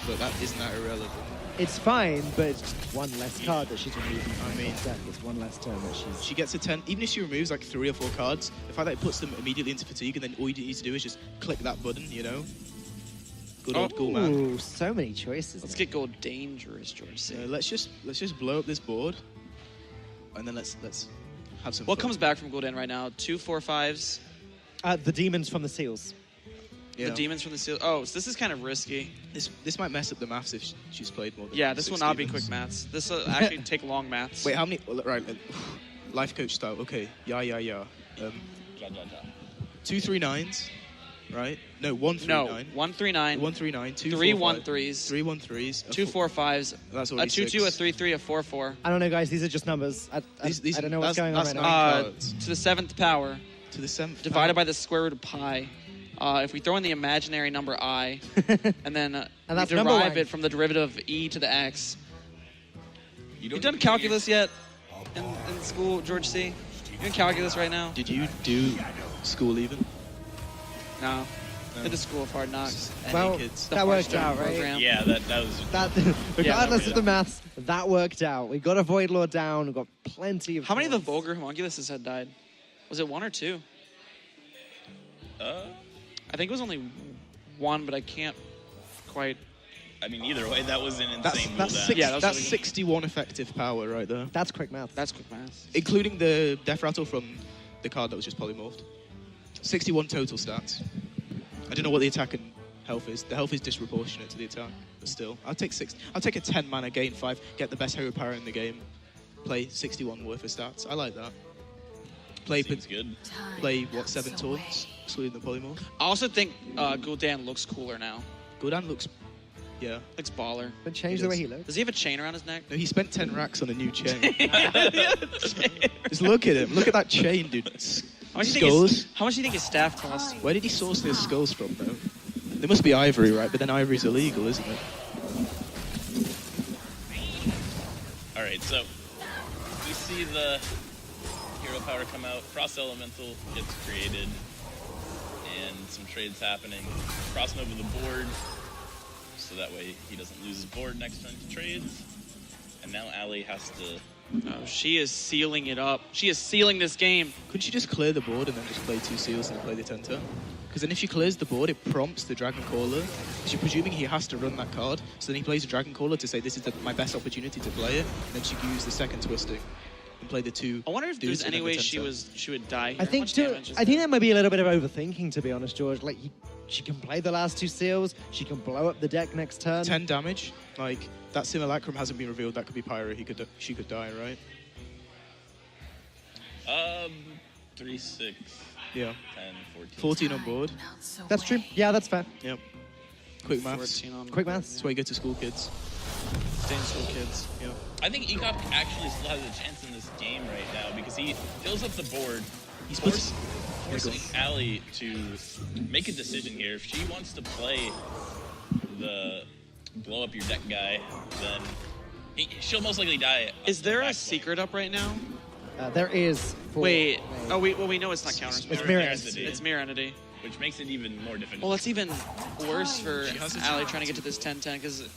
But that isn't that irrelevant. It's fine, but it's just one less card that she's removing from I mean- the deck. It's one less turn that she's... She gets a 10, even if she removes like 3 or 4 cards, the fact that it puts them immediately into fatigue and then all you need to do is just click that button, you know? Good old Ghoul man. Ooh, so many choices. Let's there. get gold dangerous, George C. Let's just blow up this board, and then let's have some What fun. comes back from Gul'dan right now? 2 4/5s. The demons from the seals. Yeah. The demons from the seal. Oh, so this is kind of risky. This might mess up the maths if she's played more than Yeah, this 6 will not be demons. quick maths. This will actually take long maths. Wait, how many? Right, life coach style. Okay, yeah. Ja, ja, ja. 2 3-9s, right? No, 1 3-9. No, 1 3 9. 1 3-9. 2 3 4, 1 5, 3s. 3 1-3s. 2 4/5s. That's A already 2 2, a 6. 3 3, a 4 4. I don't know, guys. These are just numbers. I don't know what's going on right that's now. 9 cards. To the 7th power, To the 7th. divided by the square root of pi. If we throw in the imaginary number I, and then we that's number derive one. it from the derivative of e to the x. You You done calculus yet in school, George C? You doing calculus right now? Did you do school even? No. No. Did the School of Hard Knocks. Any Well, kids? The that worked Hearthstone out, right? program. Yeah, that was. That, regardless Yeah. of the maths, that worked out. We got a Void Lord down. We got plenty of. How many of the points. vulgar homunculuses had died? Was it 1 or 2? I think it was only 1, but I can't quite. I mean, either way, that was an That's insane that's, Gul'dan. six, Yeah, that was that's really good. 61 effective power right there, That's quick math. That's quick math. including the death rattle from the card that was just polymorphed. 61 total stats. I don't know what the attack and health is. The health is disproportionate to the attack, but still, I'll take 6. I'll take a 10 mana, gain 5, get the best hero power in the game, play 61 worth of stats. I like that. Play Seems good. play what 7 taunts, excluding the polymorph. I also think Gul'dan looks cooler now. Gul'dan looks, yeah. Looks baller. But change It the way is. he looks. Does he have a chain around his neck? No, he spent 10 racks on a new chain. Just look at him. Look at that chain, dude. How much Skulls. do you think his staff cost? Where did he source his skulls from, though? They must be ivory, right? But then ivory's illegal, isn't it? All right, so we see the hero power come out. Frost Elemental gets created, and some trades happening. Crossing over the board, so that way he doesn't lose his board next turn to trades. And now Allie has to. Oh, she is sealing it up. She is sealing this game. Couldn't she just clear the board and then just play 2 seals and then play the 10-10? Because then if she clears the board, it prompts the Dragon Caller. Because you're presuming he has to run that card. So then he plays a Dragon Caller to say, this is my best opportunity to play it. And then she can use the second twisting and play the 2. I wonder if there's any way she would die here. I think that might be a little bit of overthinking, to be honest, George. Like, she can play the last 2 seals. She can blow up the deck next turn. 10 damage. Like, that Simulacrum hasn't been revealed. That could be Pyro. She could die, right? 3, 6, Yeah. 10, 14. 14 on board. That's true. Yeah, that's fair. Yep. Quick maths. 14 on Quick maths. That's why you go to school, kids. Stay in school, kids. Yeah. I think Ek0p actually still has a chance in this game right now because he fills up the board. He's forcing Allie to make a decision here. If she wants to play the blow up your deck guy, then she'll most likely die. Is there a secret up right now? There is. Wait. Oh, we know it's not counter. It's mirror entity. It's mirror entity. Which makes it even more difficult. Well, it's even worse for She has a Allie chance trying to get to this 10-10 because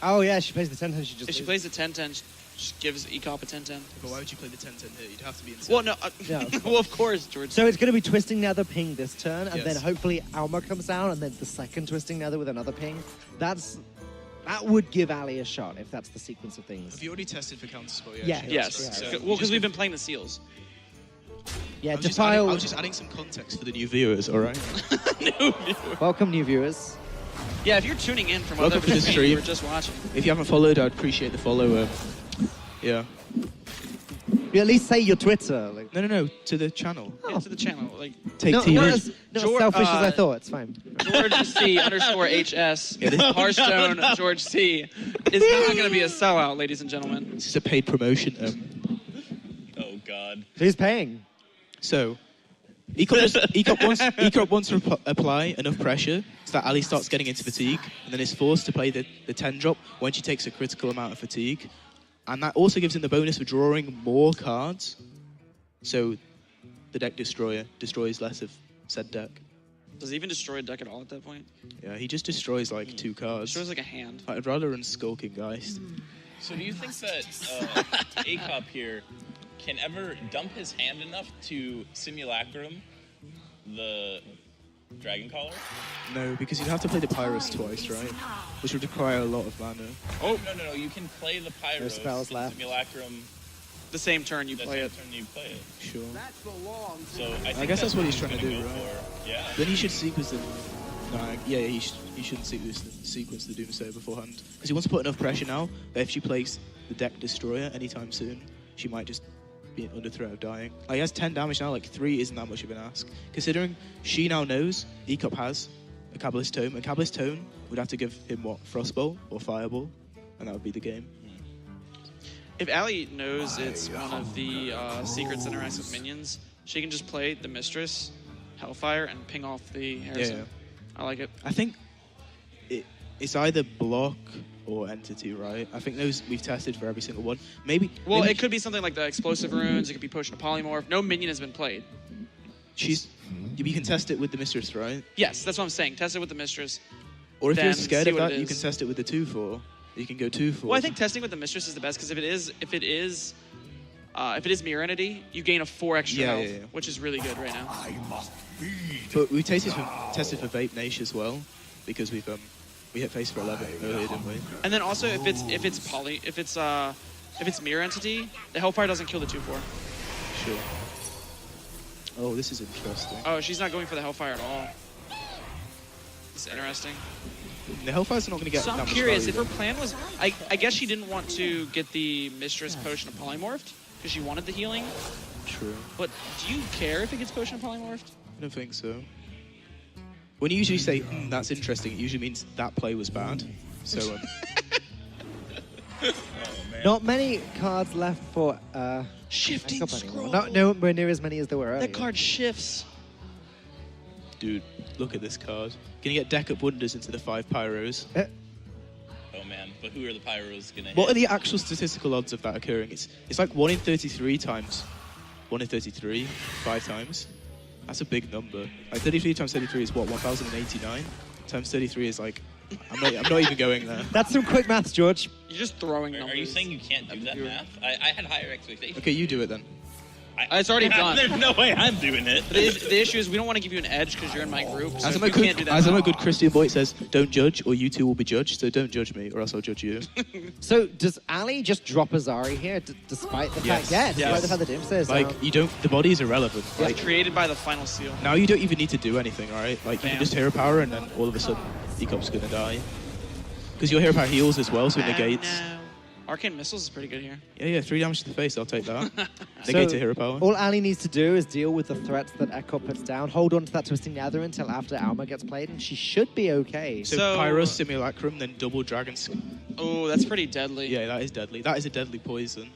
Oh, yeah, she plays the 10-10. She just if she plays the 10-10, she just gives Ek0p a 10-10. But why would you play the 10-10 here? You'd have to be insane. Well, no. Yeah. Well, of course, George. So it's going to be Twisting Nether ping this turn, and Yes. then hopefully Alma comes down, and then the second Twisting Nether with another ping. That would give Allie a shot if that's the sequence of things. Have you already tested for counterspell? Yeah. She Yes. does, right? Yeah. Well, because we've been playing the seals. Yeah, I was Defile. just adding some context for the new viewers, all right? Welcome, new viewers. Yeah, if you're tuning in from Welcome other to the stream, stream. you were just watching. If you haven't followed, I'd appreciate the follow. Yeah. You at least say your Twitter. Like, No, to the channel. Yeah, to the channel. Like, Take not TV. as selfish as I thought. It's fine. George C _HS Hearthstone George C is not going to be a sellout, ladies and gentlemen. This is a paid promotion. Oh, God. Who's paying? So, Ek0p wants to apply enough pressure so that Allie starts getting into fatigue, and then is forced to play the 10 drop when she takes a critical amount of fatigue. And that also gives him the bonus for drawing more cards. So, the deck destroyer destroys less of said deck. Does he even destroy a deck at all at that point? Yeah, he just destroys like 2 cards. Destroys like a hand. I'd rather run Skulking Geist. So do you think that Ek0p here can ever dump his hand enough to Simulacrum the Dragon Caller? No, because you'd have to play the Pyrus twice, right? Which would require a lot of mana. Oh, no. You can play the Pyros There's spells and left. Simulacrum The same turn you the play same it. turn you play it. Sure. So I think guess that's what he's he's trying to gonna do, go right? for. Yeah. Then he should sequence the... No, yeah, he shouldn't sequence the Doomsayer beforehand. Because he wants to put enough pressure now that if she plays the deck Destroyer anytime soon, she might just be under threat of dying. Like, he has 10 damage now, like 3 isn't that much of an ask. Considering she now knows Ek0p has a Kabbalist Tome, and Kabbalist Tome would have to give him, what, Frostbolt or Fireball? And that would be the game. If Allie knows it's one of the secrets that interacts with minions, she can just play the Mistress, Hellfire, and ping off the Harrison. Yeah. I like it. I think it's either block or entity, right? I think those we've tested for every single one. Maybe. It could be something like the explosive runes. It could be pushing a polymorph. No minion has been played. You can test it with the Mistress, right? Yes, that's what I'm saying. Test it with the Mistress. Or if Then you're scared see of what that, it you can is. test it with the 2/4. You can go 2/4. Well, I think testing with the Mistress is the best because if it is Mirror Entity, you gain a 4 extra health, yeah. which is really good right now. But we tested for VIII Nation as well because we hit face for 11 earlier, didn't we? And then also if it's Mirror Entity, the Hellfire doesn't kill the 2/4. Sure. Oh, this is interesting. Oh, she's not going for the Hellfire at all. It's interesting. The Hellfire's not going to get So that I'm much curious if value, her plan was. I guess she didn't want to get the Mistress Potion of Polymorphed because she wanted the healing. though. True. But do you care if it gets Potion of Polymorphed? I don't think so. When you usually say, that's interesting, it usually means that play was bad. So, Oh, man. Not many cards left for Shifting Ek0p anymore. Scroll. Not nowhere near as many as there were earlier. That card shifts. dude, look at this card. Can you get deck up wonders into the 5 Pyros? Oh, man. but who are the Pyros going to hit? What are the actual statistical odds of that occurring? It's like 1 in 33 times 1 in 33, 5 times. That's a big number. Like 33 times 33 is what, 1,089? Times 33 is like, I'm not even going there. That's some quick maths, George. You're just throwing numbers. Are you saying you can't do that math? I had higher expectations. Okay, you do it then. It's already done. There's no way I'm doing it. The issue is we don't want to give you an edge because you're in my group. So As if I'm you can't do that. a good Christian boy, it says, don't judge or you two will be judged, so don't judge me or else I'll judge you. So does Ali just drop Azari here, despite the fact? Yeah, despite the fact that Doomsday is Like, you don't, the body is irrelevant. It's Like, created by the final seal. now you don't even need to do anything, alright? Like, you Bam. can just hero power and then all of a sudden, Ek0p's gonna die. Because your hero power heals as well, so it negates. No. Arcane Missiles is pretty good here. Yeah, 3 damage to the face, I'll take that. So, Negate to hero power. all Ali needs to do is deal with the threats that Ek0p puts down, hold on to that Twisting Nether until after Alma gets played, and she should be okay. So, So- Pyro, Simulacrum, then double Dragon. Oh, that's pretty deadly. Yeah, that is deadly. That is a deadly poison.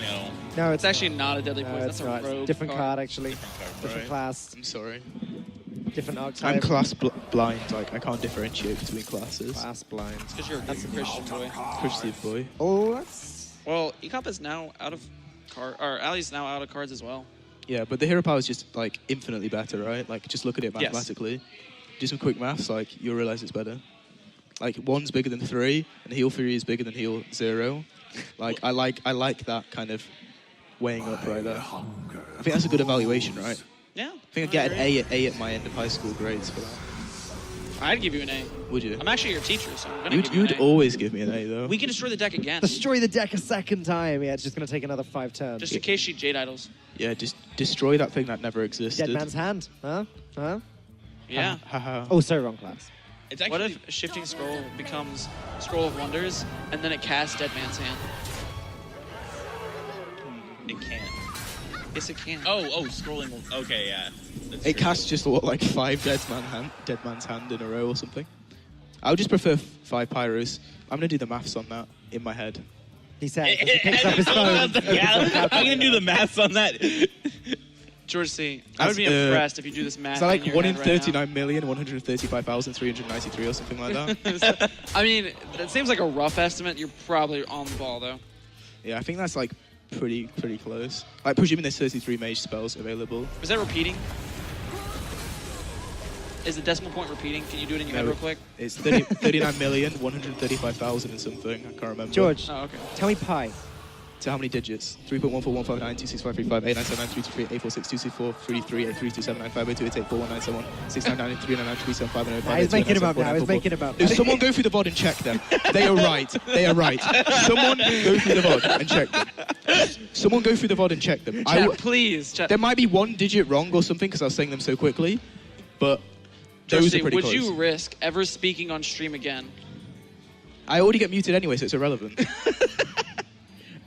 No. No, It's actually not a deadly poison. it's That's a not. rogue Different card, actually. Different Different Right. class, I'm sorry. different I'm archetype. class blind. Like, I can't differentiate between classes. Class blind. Because you're a good Christian boy. Christian boy. Oh, that's... Well, Ek0p is now out of card, or Ali's now out of cards as well. Yeah, but the hero power is just, like, infinitely better, right? Like, just look at it Yes. mathematically. Do some quick maths, like, you'll realize it's better. Like, 1's bigger than 3, and heal 3 is bigger than heal 0. Like, I like that kind of weighing up right there. I think that's a good evaluation, right? Yeah. I think I'd get an A at my end of high school grades for that. I'd give you an A. Would you? I'm actually your teacher, so I'm gonna give you You'd an A. always give me an A, though. We can destroy the deck again, Destroy the deck a second time. Yeah, it's just going to take another 5 turns. just in case she Jade Idols. Yeah, just destroy that thing that never existed. Dead man's hand. Huh? Huh? Yeah. Haha. Oh, sorry, wrong class. It's What actually if Shifting Scroll becomes Scroll of Wonders, and then it casts Dead Man's Hand? it can. Yes, it can. Oh, scrolling. Okay, yeah. That's It true. casts just, what, like 5 Dead Man's Hand in a row or something? I would just prefer 5 Pyros. I'm going to do the maths on that in my head. He said, as he picks up his phone. Yeah, I'm gonna do the maths on that. George C. I would be That's, impressed if you do this math. Is that like in your 1 in head right now. 39,135,393 or something like that? I mean, that seems like a rough estimate. You're probably on the ball, though. Yeah, I think that's like pretty close. Like, presuming there's 33 mage spells available. Is that repeating? Is the decimal point repeating? Can you do it in your head real quick? It's 39,135,000 and something. I can't remember. George, Oh, okay. tell me pi. So how many digits? 3.141592653589793238466244338837950288419716993939371509 Nah, he's making him up now. He's making him up. No, someone go through the VOD and check them. They are right. They are right. Someone go through the VOD and check them. Someone go through the VOD and check them. Chat, please. Chat. There might be 1 digit wrong or something because I was saying them so quickly, but George those C, are pretty would close. you risk ever speaking on stream again? I already get muted anyway, so it's irrelevant.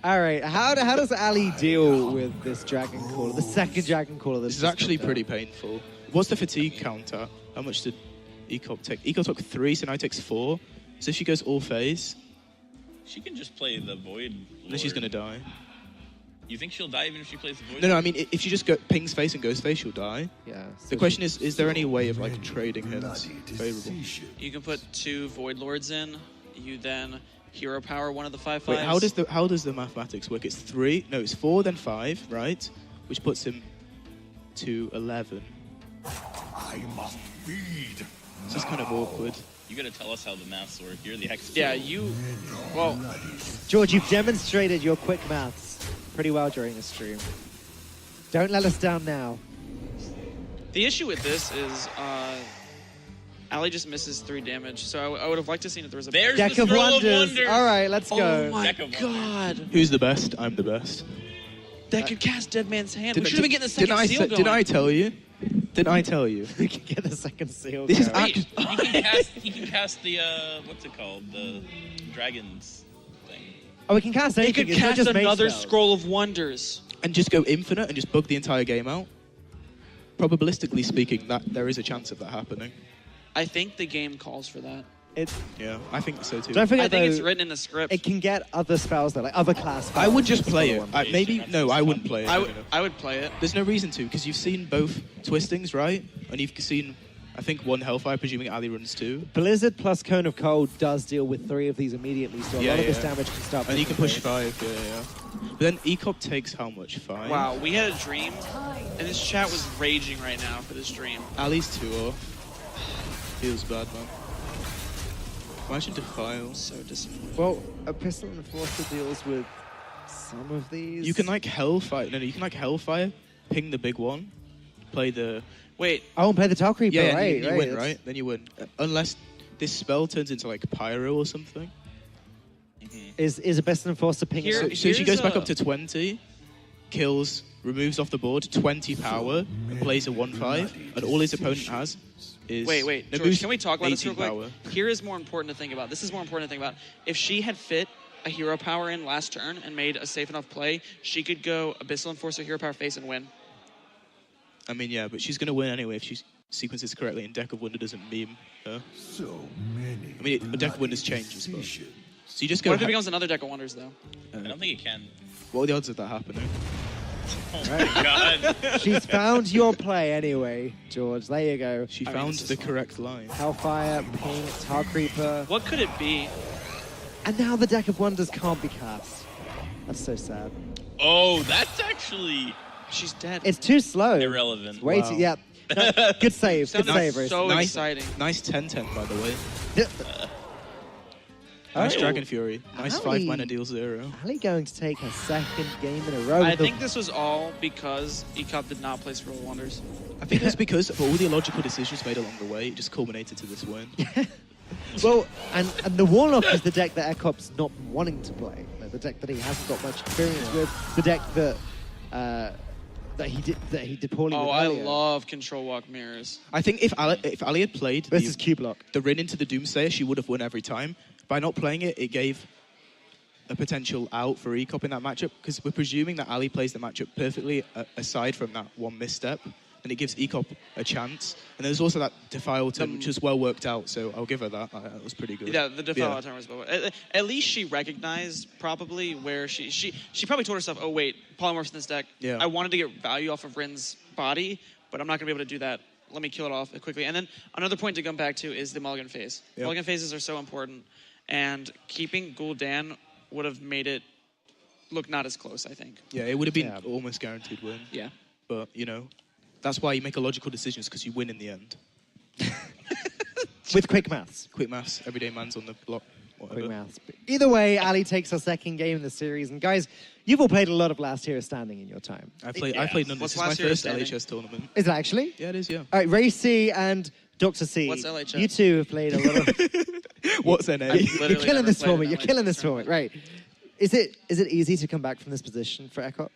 All right, how does Ali deal with this Dragon Caller, the second Dragon Caller? This is actually pretty painful. What's the fatigue count at? How much did Ek0p take? Ek0p took 3, so now it takes 4. So if she goes all phase, She can just play the Void. then she's Lord. going to die. You think she'll die even if she plays the Void? No, I mean, if she just pings face and goes face, she'll die. Yeah. so The question is there any way of like trading her that's favorable? You can put 2 Void Lords in. You then hero power one of the 5/5s. Wait, how does the mathematics work? It's 4, then 5, right? Which puts him to 11. I must feed. This is kind of awkward. You gotta tell us how the maths work. You're the expert. Yeah, you. Well, George, you've demonstrated your quick maths pretty well during the stream. Don't let us down now. the issue with this is Ali just misses 3 damage. So I would have liked to see if there was a. There's Deck the of Scroll Wonders. Wonders. All right, let's Oh go. my Deck of god! Who's the best? I'm the best. That could cast Dead Man's Hand. We Didn't- should have been getting the second seal going. Didn't I tell you? Didn't I tell you? We can get the second seal. This is going. Wait, he can cast the what's it called? The dragons thing. Oh, we can cast He anything. could It's not cast just mage another spells. Scroll of Wonders. And just go infinite and just bug the entire game out? Probabilistically speaking, that there is a chance of that happening. I think the game calls for that. Yeah, I think so too. Don't forget, I think though, it's written in the script. it can get other spells though, like other class spells. I would just play it. Scroll I wouldn't play it. I would play it. There's no reason to, because you've seen both twistings, right? And you've seen I think 1 Hellfire, presuming Ali runs 2. Blizzard plus Cone of Cold does deal with 3 of these immediately, so a lot of this damage can start. And you can push 5, yeah. But then Ek0p takes how much? 5? Wow, we had a dream, and this chat was raging right now for this dream. Ali's 2 off. Feels bad, man. Imagine Defile. So disappointing. Well, a Pistol Enforcer deals with some of these. You can like Hellfire. No, you can like Hellfire, ping the big one, play the... Wait. Oh, and play the Tau Creeper, Yeah, right? you win, right? Then you win. Unless this spell turns into like Pyro or something. Is a Pistol Enforcer ping? Here- So she goes back a- up to 20, kills, removes off the board 20 power, and plays a 1/5, and all his opponent has is... Wait, no, George, boost can we talk about this real 18 quick? power. Here is more important to think about. This is more important to think about. If she had fit a hero power in last turn and made a safe enough play, she could go Abyssal Enforcer, hero power face, and win. I mean, yeah, but she's going to win anyway if she sequences correctly, and Deck of Wonder doesn't meme her. So many. I mean, Deck of Wonders changes, but... So you just go... What if it becomes another Deck of Wonders, though? I don't think it can. What are the odds of that happening? Oh my god. She's found your play anyway, George. There you go. She I mean, found this is the fine. correct line. Hellfire, ping, Tar Creeper. What could it be? And now the Deck of Wonders can't be cast. That's so sad. Oh, that's actually She's dead. It's too slow. irrelevant. Way Wow. too... Yeah. No, good save. Good Sounded save, Race. so Nice. exciting. Nice 10-10, by the way. Oh. Nice Dragon Fury. Nice Ali. 5 mana deal 0. Ali going to take her second game in a row. I with the- think this was all because Ek0p did not play Scroll of Wonders. I think it's because of all the illogical decisions made along the way, it just culminated to this win. Well, and the Warlock is the deck that Ek0p's not wanting to play. The deck that he hasn't got much experience with. The deck that he did poorly Oh, with I earlier. love Control Walk Mirrors. I think if Ali had played This is Q-Block. the Rin into the Doomsayer, she would have won every time. By not playing it, it gave a potential out for Ek0p in that matchup, because we're presuming that Ali plays the matchup perfectly aside from that one misstep, and it gives Ek0p a chance. And there's also that Defile turn, which was well worked out, so I'll give her that. That was pretty good. Yeah, the Defile turn was at least she recognized probably where she probably told herself, oh wait, Polymorphs in this deck. Yeah. I wanted to get value off of Rin's body, but I'm not going to be able to do that. Let me kill it off quickly. And then another point to come back to is the Mulligan phase. Yep. Mulligan phases are so important, and keeping Gul'dan would have made it look not as close, I think. Yeah, it would have been almost guaranteed win. Yeah. But, that's why you make illogical decisions, because you win in the end. With quick maths. Quick maths, everyday man's on the block, whatever. Quick maths. But either way, Ali takes her second game in the series. And guys, you've all played a lot of Last Hero Standing in your time. I played none of What's this. This is my Last Hero first Standing? LHS tournament. Is it actually? Yeah, it is, yeah. All right, Ray C and Dr. C. What's LHS? You two have played a lot of... What's NA? Literally You're killing never this played tournament. an You're LHS killing this tournament. tournament, right? Is it easy to come back from this position for Ek0p?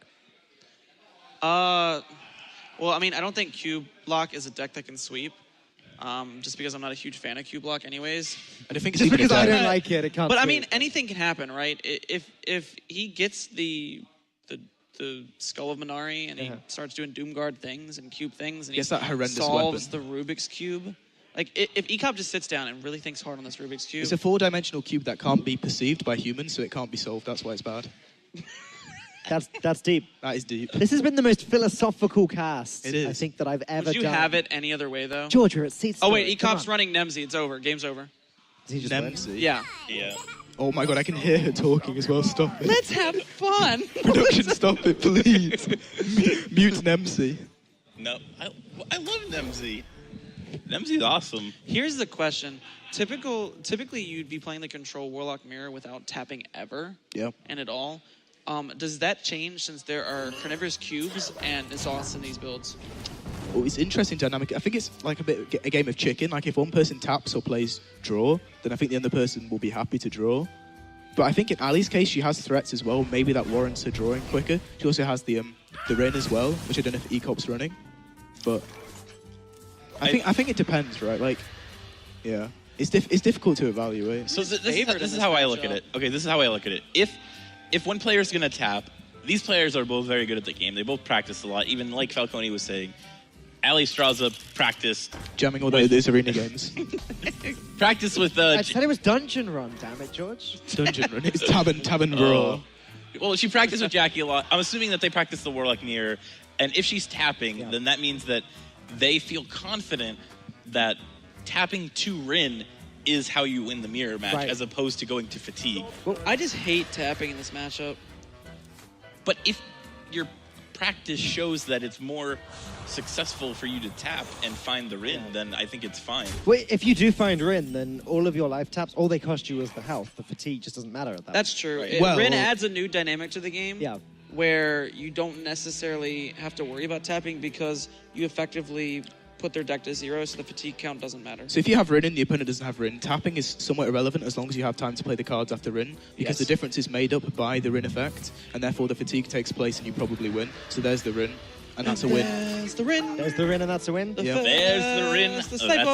Well, I mean, I don't think Cube Block is a deck that can sweep. Just because I'm not a huge fan of Cube Block anyways. I don't think Just it's even because a I deck. don't like it, it can't But I sweep. mean, anything can happen, right? If he gets the Skull of Minari and he starts doing Doomguard things and Cube things and Gets he that horrendous solves weapon. the Rubik's Cube, like if Ek0p just sits down and really thinks hard on this Rubik's Cube, It's a 4-dimensional cube that can't be perceived by humans, so it can't be solved. That's why it's bad. That's deep. That is deep. This has been the most philosophical cast It is. I think that I've ever would you done. have it any other way though? Georgia at SeatStory. Oh wait, come Ek0p's on. running Nemzi. It's over. Game's over. Does he just win? Nemsy. Yeah. Yeah. Oh my god, I can hear her talking as well. Stop it. Let's have fun. Production, stop it, please. Mute Nemsy. No, I love Nemzi. Nemzi's awesome. Here's the question. Typically, you'd be playing the Control Warlock Mirror without tapping ever. Yep. And at all. Does that change since there are carnivorous cubes and it's also in these builds? Well, it's interesting dynamic. I think it's like a game of chicken. Like if one person taps or plays draw, then I think the other person will be happy to draw. But I think in Ali's case, she has threats as well. Maybe that warrants her drawing quicker. She also has the Rin as well, which I don't know if Ek0p's running. But I think it depends, right? Like, yeah, it's difficult to evaluate. So this favored is in how this I look at matchup. it. Okay, this is how I look at it. If one player is going to tap, these players are both very good at the game. They both practice a lot. Even like Falcone was saying, Alliestrasza practiced Jamming all those arena games. with I said it was Dungeon Run, damn it, George. Dungeon Run. It's Tavern Brawl. well, she practiced with Jackie a lot. I'm assuming that they practice the Warlock Mirror, and if she's tapping, then that means that they feel confident that tapping to Rin is how you win the mirror match, Right. as opposed to going to fatigue. I just hate tapping in this matchup. But if your practice shows that it's more successful for you to tap and find the Rin, then I think it's fine. Well, if you do find Rin, then all of your life taps, all they cost you is the health. The fatigue just doesn't matter at that. That's true. Right. Well- Rin adds a new dynamic to the game. Yeah. Where you don't necessarily have to worry about tapping because you effectively put their deck to 0, so the fatigue count doesn't matter. So if you have Rin and the opponent doesn't have Rin, tapping is somewhat irrelevant as long as you have time to play the cards after Rin, because Yes. the difference is made up by the Rin effect, and therefore the fatigue takes place and you probably win. So there's the Rin, and that's a win. There's the Rin. There's the Rin, and that's a win. Yeah. There's the Rin. There's the Oh, that's a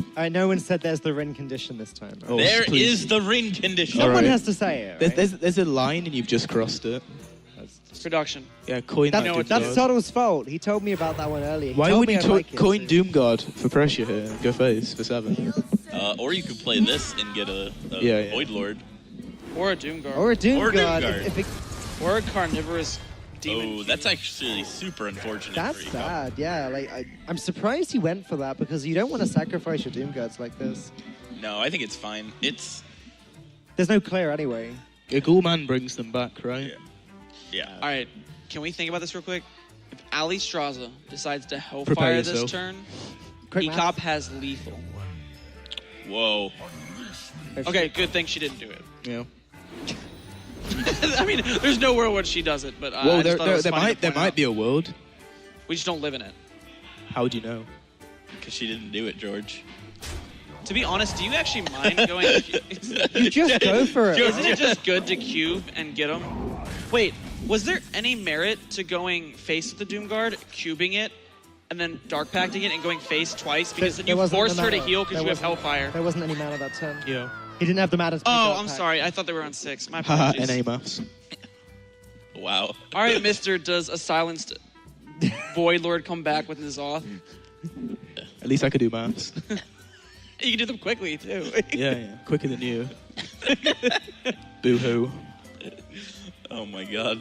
Sniper. win. No one said there's the Rin condition this time. Right? Oh, There please. is the Rin condition. All Someone right. has to say it. Right? There's a line and you've just crossed it. Production. Yeah, coin That- that Doom that's Guard. Toddle's fault. He told me about that one earlier. He Why told would me you I'd like it, coin so- Doom Guard for pressure here? Go face for 7. Or you could play this and get a Yeah. Void Lord. Or a Doom Guard. Or a Doom Or Doom Guard. Guard. If it, Or a carnivorous demon. Oh, that's actually super unfortunate. that's for Ek0p. sad. Yeah, like I'm surprised he went for that because you don't want to sacrifice your Doom Guards like this. No, I think it's fine. It's There's no clear anyway. A Ghoulman brings them back, right? yeah. All right, can we think about this real quick? If Alliestrasza decides to Prepare Hellfire this yourself. turn, Quick Ek0p math. has lethal. Whoa. Okay, good thing she didn't do it. Yeah. I mean, there's no world when she does it, but Well, I just there, thought it was there funny to might point out. be a world. We just don't live in it. How would you know? Because she didn't do it, George. To be honest, do you actually mind going? You just go for it. Isn't it just good to cube and get them? Wait, was there any merit to going face with the Doom Guard, cubing it, and then dark pacting it and going face twice? Because then There you wasn't forced the her to mana. heal because There you have wasn't- Hellfire. There wasn't any mana that turn. Yeah. He didn't have the mana to be Oh, dark I'm pack. sorry. I thought they were on 6. My Haha, apologies. NA maths. Wow. All right, Mister, does a silenced Void Lord come back with N'Zoth? At least I could do maths. You can do them quickly too. Yeah. Quicker than you. Boo-hoo. Oh my god.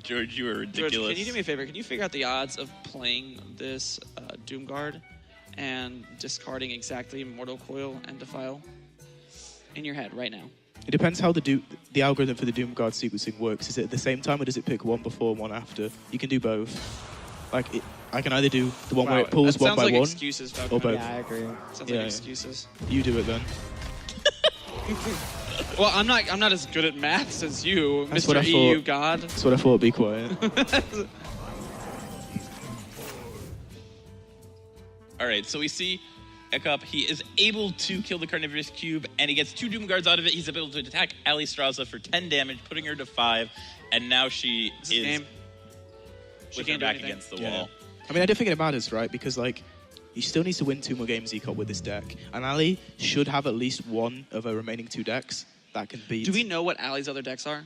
George, you are George, ridiculous. can you do me a favor? Can you figure out the odds of playing this Doom Guard and discarding exactly Mortal Coil and Defile in your head right now? It depends how the algorithm for the Doom Guard sequencing works. Is it at the same time or does it pick one before, one after? You can do both. I can either do the one where it pulls that one sounds by like one, excuses, or Falcon. both. Yeah, I agree. Sounds Yeah. like excuses. You do it then. Well, I'm not as good at maths as you, That's Mr. what I EU thought. God. That's what I thought. Be quiet. All right, so we see Ek0p. He is able to kill the Carnivorous Cube, and he gets 2 Doom Guards out of it. He's able to attack Alliestrasza for 10 damage, putting her to 5, and now she This is game. She with her can't do back anything. against the Yeah. wall. I mean, I don't think it matters, right? Because he still needs to win 2 more games Ek0p with this deck, and Ali should have at least one of her remaining 2 decks that can beat. Do we know what Allie's other decks are?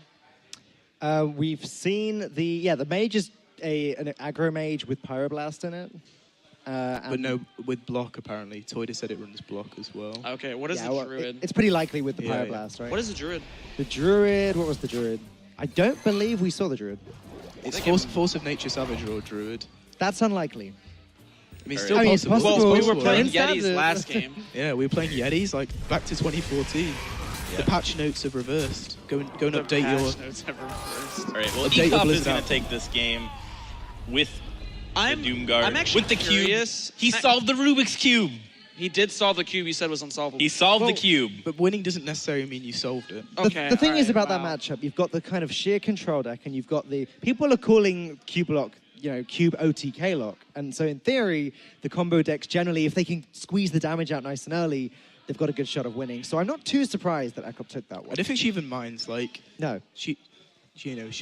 We've seen the mage is an aggro mage with Pyroblast in it. But no, with block apparently. Toyda said it runs block as well. Okay, what is Yeah, the well, Druid? it's pretty likely with the Yeah, Pyroblast, right? What is the Druid? the Druid? What was the Druid? I don't believe we saw the Druid. It's think force of nature savage or druid. That's unlikely. I mean, Alright. still I mean, it's possible. possible. Well, we It's were possible. playing Yeah. Yetis Standard. last game. Yeah, we were playing Yetis back to 2014. The patch notes have reversed. Go and update your. Patch notes ever first. All right, well, Update your Ek0p is Blizzard going app. to take this game with the Doom Guard. I'm actually with the curious. cube. He solved the Rubik's Cube. He did solve the cube you said was unsolvable. He solved the Well, cube. But winning doesn't necessarily mean you solved it. Okay, The thing is alright, about wow. that matchup, you've got the kind of sheer control deck, and you've got the people are calling Cube Lock, Cube OTK Lock, and so in theory, the combo decks generally, if they can squeeze the damage out nice and early, they've got a good shot of winning. So I'm not too surprised that Ek0p took that I one. don't think she even minds. No, She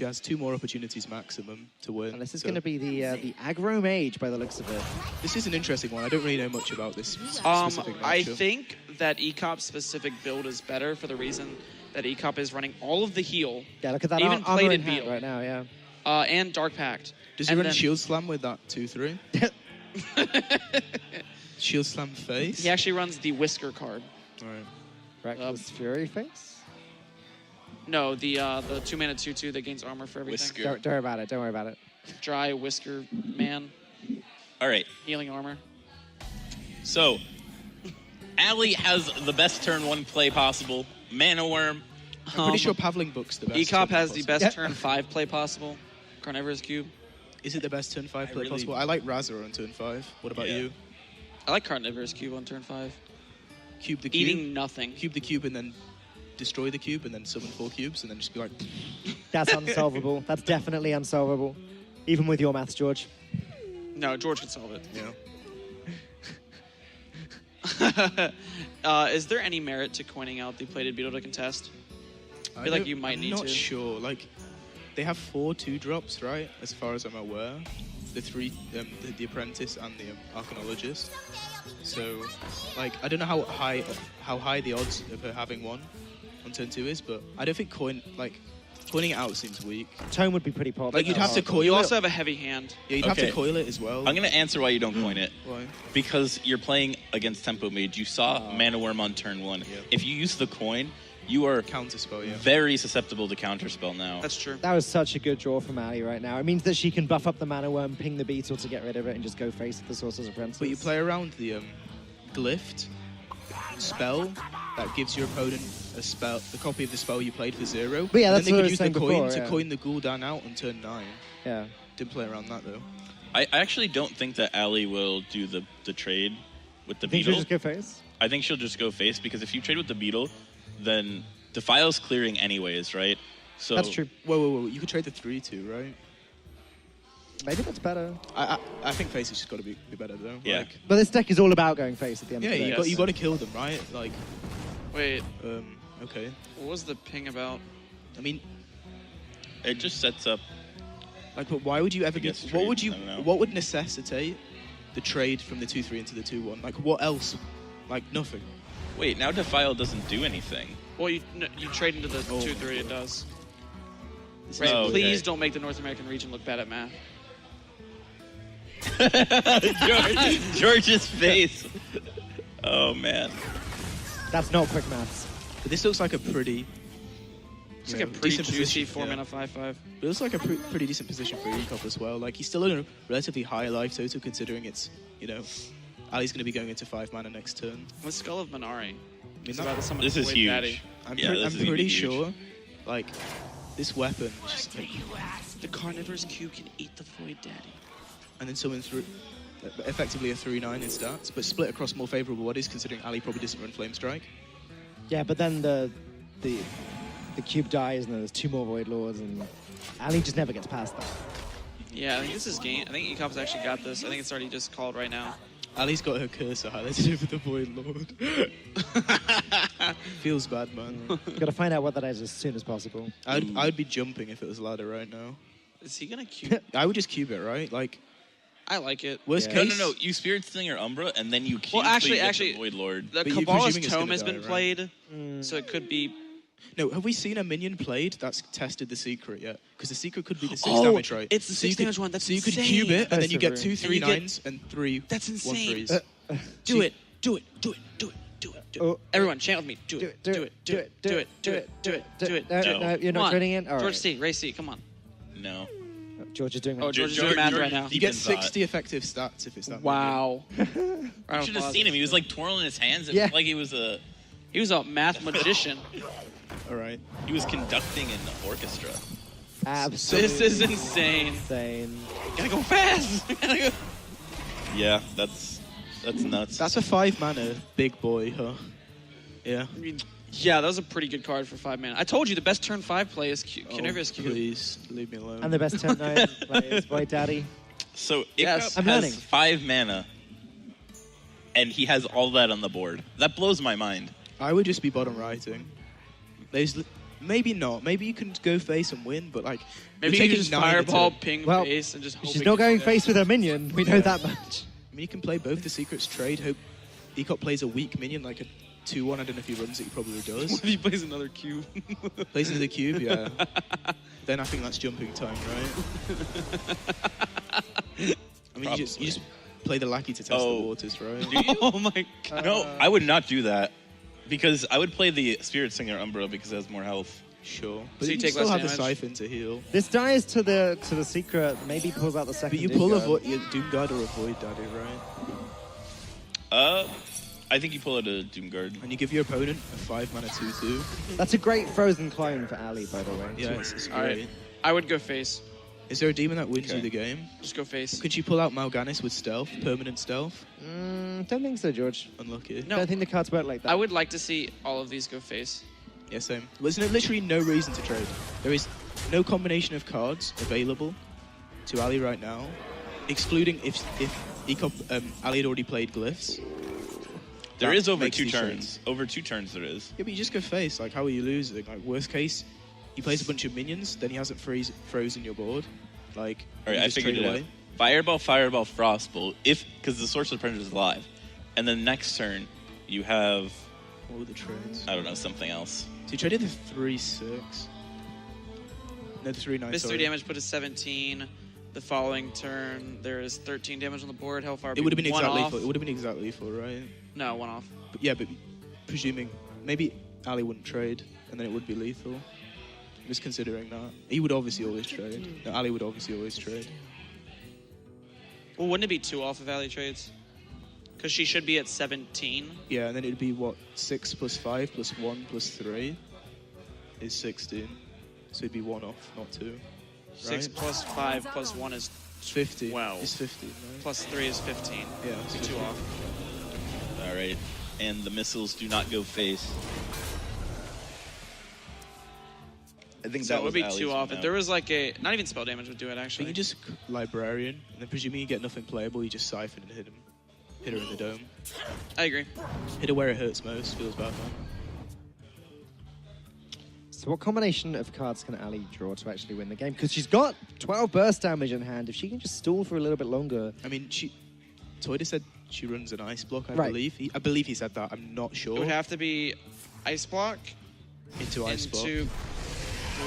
has 2 more opportunities maximum to win. and this is so going to be the aggro mage by the looks of it. This is an interesting one. I don't really know much about this specific I matchup. think that Ek0p's specific build is better for the reason that Ek0p is running all of the heal, Yeah, look at that Even armor plated in hand beetle. right now. Yeah. and Dark Pact. Does he And run then- Shield Slam with that 2-3? Shield Slam face? He actually runs the Whisker card. Alright. Reckless Fury Face. No, the 2-mana 2/2 that gains armor for everything. Whisker. Don't worry about it. Don't worry about it. Dry Whisker Man, All right, healing armor. so Allie has the best turn 1 play possible. Mana Worm. I'm pretty sure Pavling Book's the best. E0p turn has the possible. best turn 5 play possible. Carnivorous Cube. Is it the best turn 5 play really- possible? I like Razor on turn 5. What about Yeah. you? I like Carnivorous Cube on turn 5. Cube the cube. Eating nothing. Cube the cube and then destroy the cube and then summon 4 cubes and then just be like, That's unsolvable. That's definitely unsolvable. Even with your maths, George. No, George could solve it. yeah. Is there any merit to coining out the plated beetle to contest? I feel like you might need I'm not to. sure. Like, they have 4 2-drops, right? As far as I'm aware. The 3, the Apprentice and the Archaeologist. So, like, I don't know how high the odds of her having one on turn 2 is, but I don't think coining it out seems weak. Tone would be pretty popular. Like, you'd have to coil You it. also have a heavy hand. Yeah, you'd have to Okay. coil it as well. I'm going to answer why you don't coin it. Why? Because you're playing against Tempo Mage. You saw Mana Worm on turn 1. Yeah. If you use the coin, you are Counterspell, yeah. very susceptible to counterspell now. That's true. That was such a good draw from Allie right now. It means that she can buff up the Mana Worm, ping the Beetle to get rid of it, and just go face with the Sorcerer's Apprentice. But you play around the Glyph spell that gives your opponent a copy of the spell you played for 0. But yeah, And that's then what I they was could use the saying coin before, to yeah. coin the Gul'dan out on turn 9. Yeah. Didn't play around that though. I actually don't think that Allie will do the trade with the Think she'll Beetle. just go face? I think she'll just go face, because if you trade with the Beetle, then Defile's clearing anyways, right? So That's true. Whoa. You could trade the 3-2, right? Maybe that's better. I think face has just got to be better though. Yeah. Like, But this deck is all about going face at the end yeah, of the day. you got to kill them, right? Like, Wait, okay. what was the ping about? I mean, it just sets up. like, but why would you ever I guess what trade, would you? I don't know. What would necessitate the trade from the 2-3 into the 2-1? Like, what else? Like, nothing. Wait, now Defile doesn't do anything. Well, you trade into the Oh. 2-3, it does. This Right, is- Oh, okay. please don't make the North American region look bad at math. George's face. Oh man. That's not quick maths. But this looks like a pretty. It's like a pretty decent juicy position, 4-mana 5/5. It looks like a pretty decent position for E0p as well. Like, he's still in a relatively high life total, considering it's, Ali's going to be going into 5 mana next turn. The Skull of Minari. It's that- about to summon This is Void huge. Daddy. I'm, Yeah, this is I'm gonna be pretty huge. sure, like, this weapon is just like, The Carnivorous Cube can eat the Void Daddy. and then summon through effectively a 3/9 in stats, but split across more favorable bodies, considering Ali probably doesn't run Flame Strike. Yeah, but then the cube dies, and then there's 2 more Void Lords, and Allie just never gets past that. Yeah, I think this is game. I think E0p's actually got this. I think it's already just called right now. Ali's got her cursor highlighted over the Void Lord. Feels bad, man. Gotta find out what that is as soon as possible. I'd be jumping if it was a ladder right now. Is he gonna cube? I would just cube it, right? Like, I like it. worst Yeah. case. No. You Spirit Slinger Umbra, and then you keep. Well, actually- the Void Lord. The But you're Kabbalah's presuming it's Tome gonna has die, been right? played, so it could be. No, have we seen a minion played that's tested the secret yet? Because the secret could be the 6 Oh, damage, right? it's the So you 6 could- damage one, that's So you could insane. cube it, and That's then you get so 2 And you get- 3/9s and 3 That's insane. 1/3s. Do it. Do it. Do it. Do it. Do it. Do it. Oh. Everyone, chant with me. Do it. Do it. Do it. Do it. Do it. Do it. Do it. No, Do it. no, you're Come not on. trading in? All George right. C. Ray C. Come on. No. George is doing Oh, that. George is doing math right now. You get Deep in thought. 60 effective stats if it's that Wow. You should have seen him. He was like twirling his hands. It Yeah. looked like he was He was a math magician. minion. All right. he was conducting in the orchestra. Absolutely This is insane. insane. Gotta go fast. Gotta go. Yeah, that's nuts. That's a 5 mana big boy, huh? Yeah. I mean, yeah, that was a pretty good card for 5 mana. I told you the best turn 5 play is Carnivorous Cube. Please leave me alone. And the best turn 9 plays Void Daddy. So Yes. Ek0p I'm has learning. 5 mana, and he has all that on the board. That blows my mind. I would just be bottom righting. Maybe not. Maybe you can go face and win, but like Maybe you're you taking just 9 at a fireball, turn. ping Well, face, and just hope She's it not gets going there. face with her minion. We know that much. I mean, you can play both the secrets trade. Hope E0p plays a weak minion, like a 2/1. I don't know if he runs it. He probably What does. if he plays another cube? Plays into the cube, yeah. Then I think that's jumping time, right? I mean, you just play the lackey to test Oh. the waters, right? Do you? Oh my god. No, I would not do that. Because I would play the Spirit Singer Umbra because it has more health. Sure. So But you you take still less have the damage? siphon to heal. This dies to the secret. Maybe pulls out the second. But you pull a Doom Guard. Doom Guard or a Void Daddy, right? I think you pull out a Doomguard. And you give your opponent a 5-mana 2/2. That's a great frozen clone for Allie, by the way. Yeah, it's great. All right. I would go face. Is there a demon that wins Okay. you the game? Just go face. Could you pull out Mal'Ganis with stealth, permanent stealth? Don't think so, George. Unlucky. No. Don't think the cards work like that. I would like to see all of these go face. Yeah, same. There's literally no reason to trade. There is no combination of cards available to Ali right now, excluding if Ek0p, Ali had already played glyphs. There That is over makes 2 these turns. trades. Over 2 turns there is. Yeah, but you just go face. Like, how are you losing? Like, worst case, he plays a bunch of minions, then he hasn't frozen your board. Like, All right, you I just figured trade it away. out. Fireball, Frostbolt. Because the Sorcerer's Apprentice is live. And then next turn, you have, What were the trades? I don't know, something else. So you traded the 3/6. No, the 3/9. This 3 damage put us 17. The following turn, there is 13 damage on the board. Hellfire. It would have been one exactly off. lethal. It would have been exactly lethal, right? No, 1 off. But yeah, but presuming maybe Ali wouldn't trade, and then it would be lethal. I'm just considering that. He would obviously always trade. No, Ali would obviously always trade. Well, wouldn't it be 2 off of Valley trades? Because she should be at 17. Yeah, and then it'd be what, 6 + 5 + 1 + 3 is 16. So it'd be 1 off, not 2. 6 Right? plus 5 plus 1 is 50. Wow. It's 15, right? plus 3 is 15. Yeah, it's Be 2 15. off. All right. And the missiles do not go face. I think So that it would be was 2 Allie's off. one If there out. was like a, not even spell damage would do it But actually. you just Librarian, and then presuming you get nothing playable, you just siphon and hit him. Hit her in the dome. I agree. Hit her where it hurts most. Feels bad, man. So what combination of cards can Ali draw to actually win the game? Because she's got 12 burst damage in hand. If she can just stall for a little bit longer. I mean, Toyda said she runs an ice block, I Right. believe. I believe he said that. I'm not sure. It would have to be Ice Block into ice block. into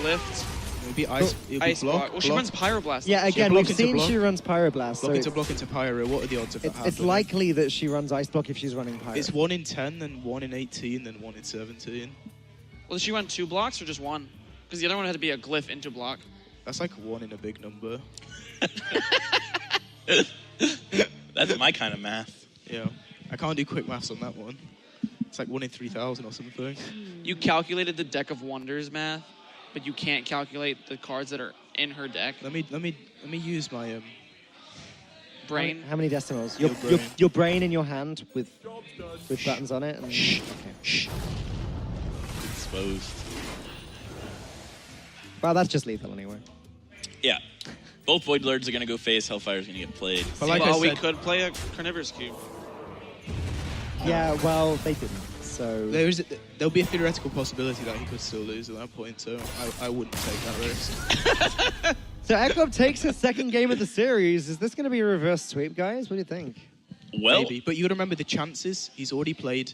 Lift, It would be ice. It would be Ice block. Block. Well, she block, runs Pyroblast. Yeah, again, block we've into seen block. she runs Pyroblast. So block into block into pyro. What are the odds of that it's happening? likely that she runs Ice Block if she's running Pyro. It's 1 in 10, then 1 in 18, then 1 in 17. Well, did she run 2 blocks or just 1? Because the other one had to be a glyph into block. That's like 1 in a big number. That's my kind of math. Yeah. I can't do quick maths on that one. It's like 1 in 3,000 or something. You calculated the deck of wonders math, but you can't calculate the cards that are in her deck. Let me use my Brain. How many decimals? Your brain. Your brain in your hand with buttons on it. And, okay. Exposed. Well, that's just lethal anyway. Yeah. Both Void Lords are going to go face. Hellfire's going to get played. But like well, I we said, could play a Carnivorous Cube. Yeah, well, they didn't. So there'll be a theoretical possibility that he could still lose at that point, so I wouldn't take that risk. So Ek0p takes his second game of the series. Is this going to be a reverse sweep, guys? What do you think? Well, Maybe. But you got to remember the chances. He's already played.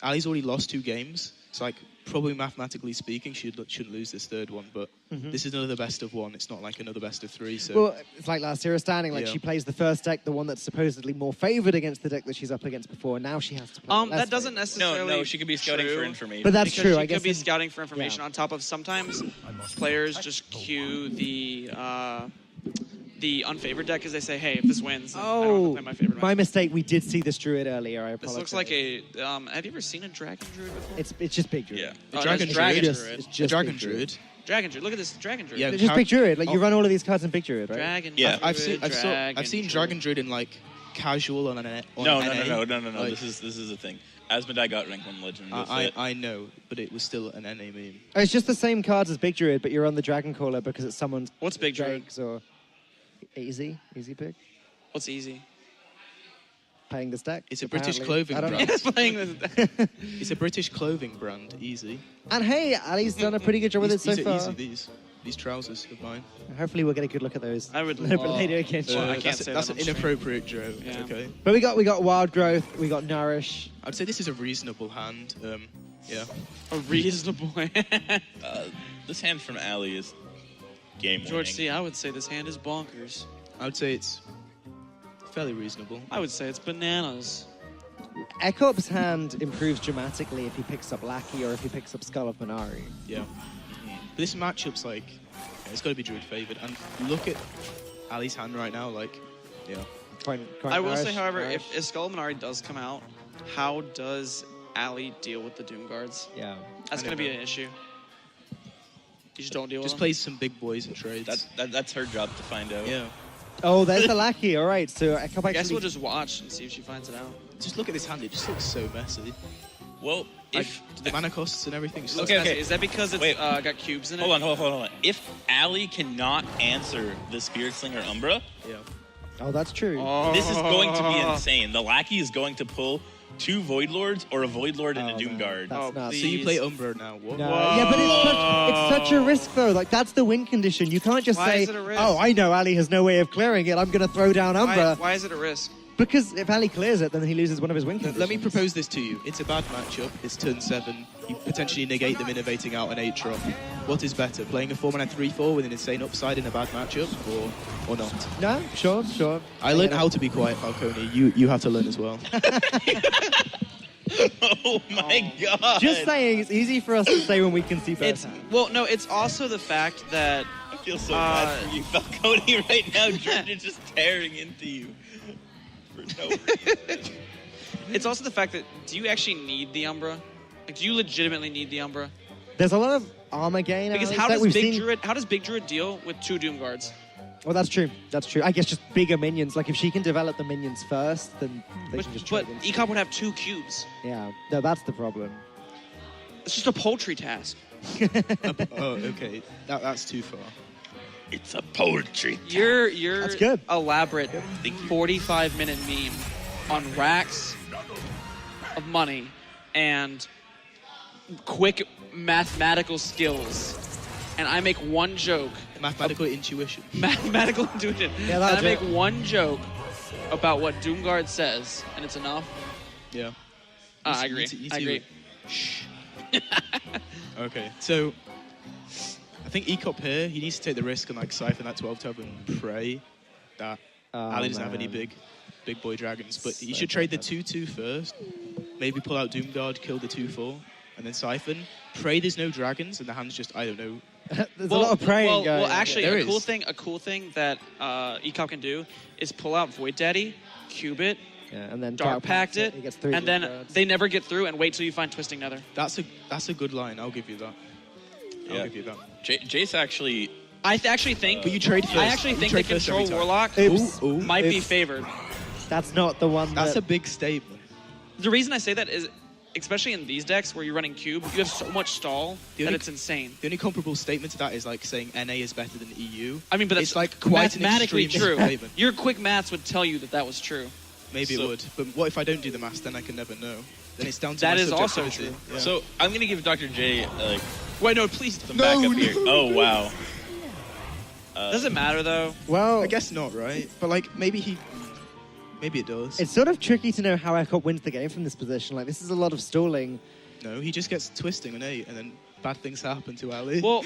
Ali's already lost 2 games. It's like, probably mathematically speaking, she shouldn't lose this 3rd one. But this is another best of 1. It's not like another best of 3. So Well, it's like last year standing. Like Yeah. she plays the first deck, the one that's supposedly more favored against the deck that she's up against before. Now she has to play. the less That doesn't favored. necessarily. no, she could be scouting for true, information. But that's because true. She I guess could be in- scouting for information yeah. on top of sometimes players just cue the unfavored deck because they say, hey, if this wins, then I don't have to Oh, play my favorite my match. mistake. We did see this druid earlier. I This apologize. looks like a. Have you ever seen a Dragon Druid before? It's just big druid. Yeah. The Oh, Dragon that's Dragon Druid. Druid. It's the just Dragon big druid. Druid. Dragon Druid. Look at this Dragon Druid. Yeah, It's just big druid. Like you Oh. run all of these cards in big druid, right? Dragon. Yeah. I've Druid, seen Dragon Druid in like casual on an on No. NA. Like, This is the thing. Asmodai got rank 1 legend. with it. I know, but it was still an NA meme. It's just the same cards as big druid, but you're on the dragon caller because it's someone's What's Big Druid? dregs or easy pick. What's easy? Playing this deck. It's a British apparently. clothing I don't brand. know. Playing this. It's a British clothing brand. Easy. And hey, Ali's done a pretty good job with it so these are far. easy. These trousers of mine. Hopefully, we'll get a good look at those. I would a little bit love- later again. Well, I can't that's say that's that an on stream. inappropriate joke. Yeah. Okay. But we got wild growth. We got nourish. I'd say this is a reasonable hand. Yeah. A reasonable hand. This hand from Allie is game winning. George C., I would say this hand is bonkers. I would say it's fairly reasonable. I would say it's bananas. Ek0p's hand improves dramatically if he picks up Lackey or if he picks up Skull of Minari. Yeah. But this matchup's like, it's got to be Druid favored. And look at Ali's hand right now. Like, yeah. Quite I will say, nourish, however, nourish. if Skull Minari does come out, how does Allie deal with the Doom Guards? Yeah. That's I going to don't be know. an issue. You just don't deal with Just them? plays some big boys and trades. That's her job to find out. Yeah. Oh, there's the lackey. All right, so Ek0p I guess actually. we'll just watch and see if she finds it out. Just look at this hand. It just looks so messy. Well, Like, if the mana costs and everything. Just Okay, looks okay. Is that because it's Wait. got cubes in it? hold on. If Allie cannot answer the Spirit Slinger Umbra, Yeah. Oh, that's true. this is going to be insane. The lackey is going to pull 2 Void Lords or a Void Lord and a Oh, Doom man. Guard. That's Oh, nuts. So you Please. play Umbra now. What? No. Yeah, but it's such a risk though. Like that's the win condition. You can't just Why say, is it a risk? "Oh, I know Ali has no way of clearing it. I'm going to throw down Umbra." Why is it a risk? Because if Ali clears it, then he loses one of his win conditions. Let me propose this to you. It's a bad matchup. It's turn 7. You potentially negate them innovating out an 8-drop. What is better, playing a 4-mana 3/4 with an insane upside in a bad matchup, or not? No, sure. I learned how to be quiet, Falcone. You have to learn as well. Oh my god! Just saying, it's easy for us to say when we can see It's firsthand. well, no. It's also the fact that I feel so bad for you, Falcone, right now. George is just tearing into you for no reason. it's also the fact that do you actually need the Umbra? Like, do you legitimately need the Umbra? There's a lot of armor gain. Because Alex, how that does we've Big seen. Druid deal with 2 Doom Guards? Well, that's true. I guess just bigger minions. Like if she can develop the minions first, then they But, can just but trade into Ek0p would have 2 cubes. Yeah, no, that's the problem. It's just a poultry task. Oh, okay. That's too far. It's a poetry. Your That's good. elaborate 45-minute meme on racks of money and quick mathematical skills, and I make one joke. Mathematical intuition. Mathematical intuition. Yeah, and that's I make it. one joke about what Doomguard says, and it's enough. Yeah. I agree. You I two- agree. Okay, so I think Ek0p here, he needs to take the risk and like siphon that 12 tab and pray that Ali doesn't have any man. big boy dragons. But he So should trade the bad. 2/2 first, maybe pull out Doomguard, kill the 2/4, and then siphon. Pray there's no dragons and the hand's just, I don't know. There's a lot of praying well, going well, on. actually, There a is. cool thing that Ek0p can do is pull out Void Daddy, cube it, Yeah, and then Dark Pact it, He gets 3 and then Doomguards. they never get through, and wait till you find Twisting Nether. That's a good line, I'll give you that. I'll Yeah. give you that. Jace actually. I actually think. But you trade first. I actually You think the trade first Control every time. Warlock Oops. Ooh, might be Oops. favored. That's not the one. That's that, a big statement. The reason I say that is, especially in these decks where you're running cube, you have so much stall The that only- it's insane. The only comparable statement to that is like saying NA is better than EU. I mean, but that's it's like quite an mathematically extreme true. statement. Your quick maths would tell you that that was true. Maybe So- it would, but what if I don't do the maths? Then I can never know. Then it's down to That my is also subjectivity. true. Yeah. So I'm gonna give Dr. J like Wait, no, please. some backup here. Oh wow. Does it matter though? well, I guess not, right? But like maybe it does. it's sort of tricky to know how Ek0p wins the game from this position. Like this is a lot of stalling. No, he just gets twisting an 8, and then bad things happen to Ali. Well,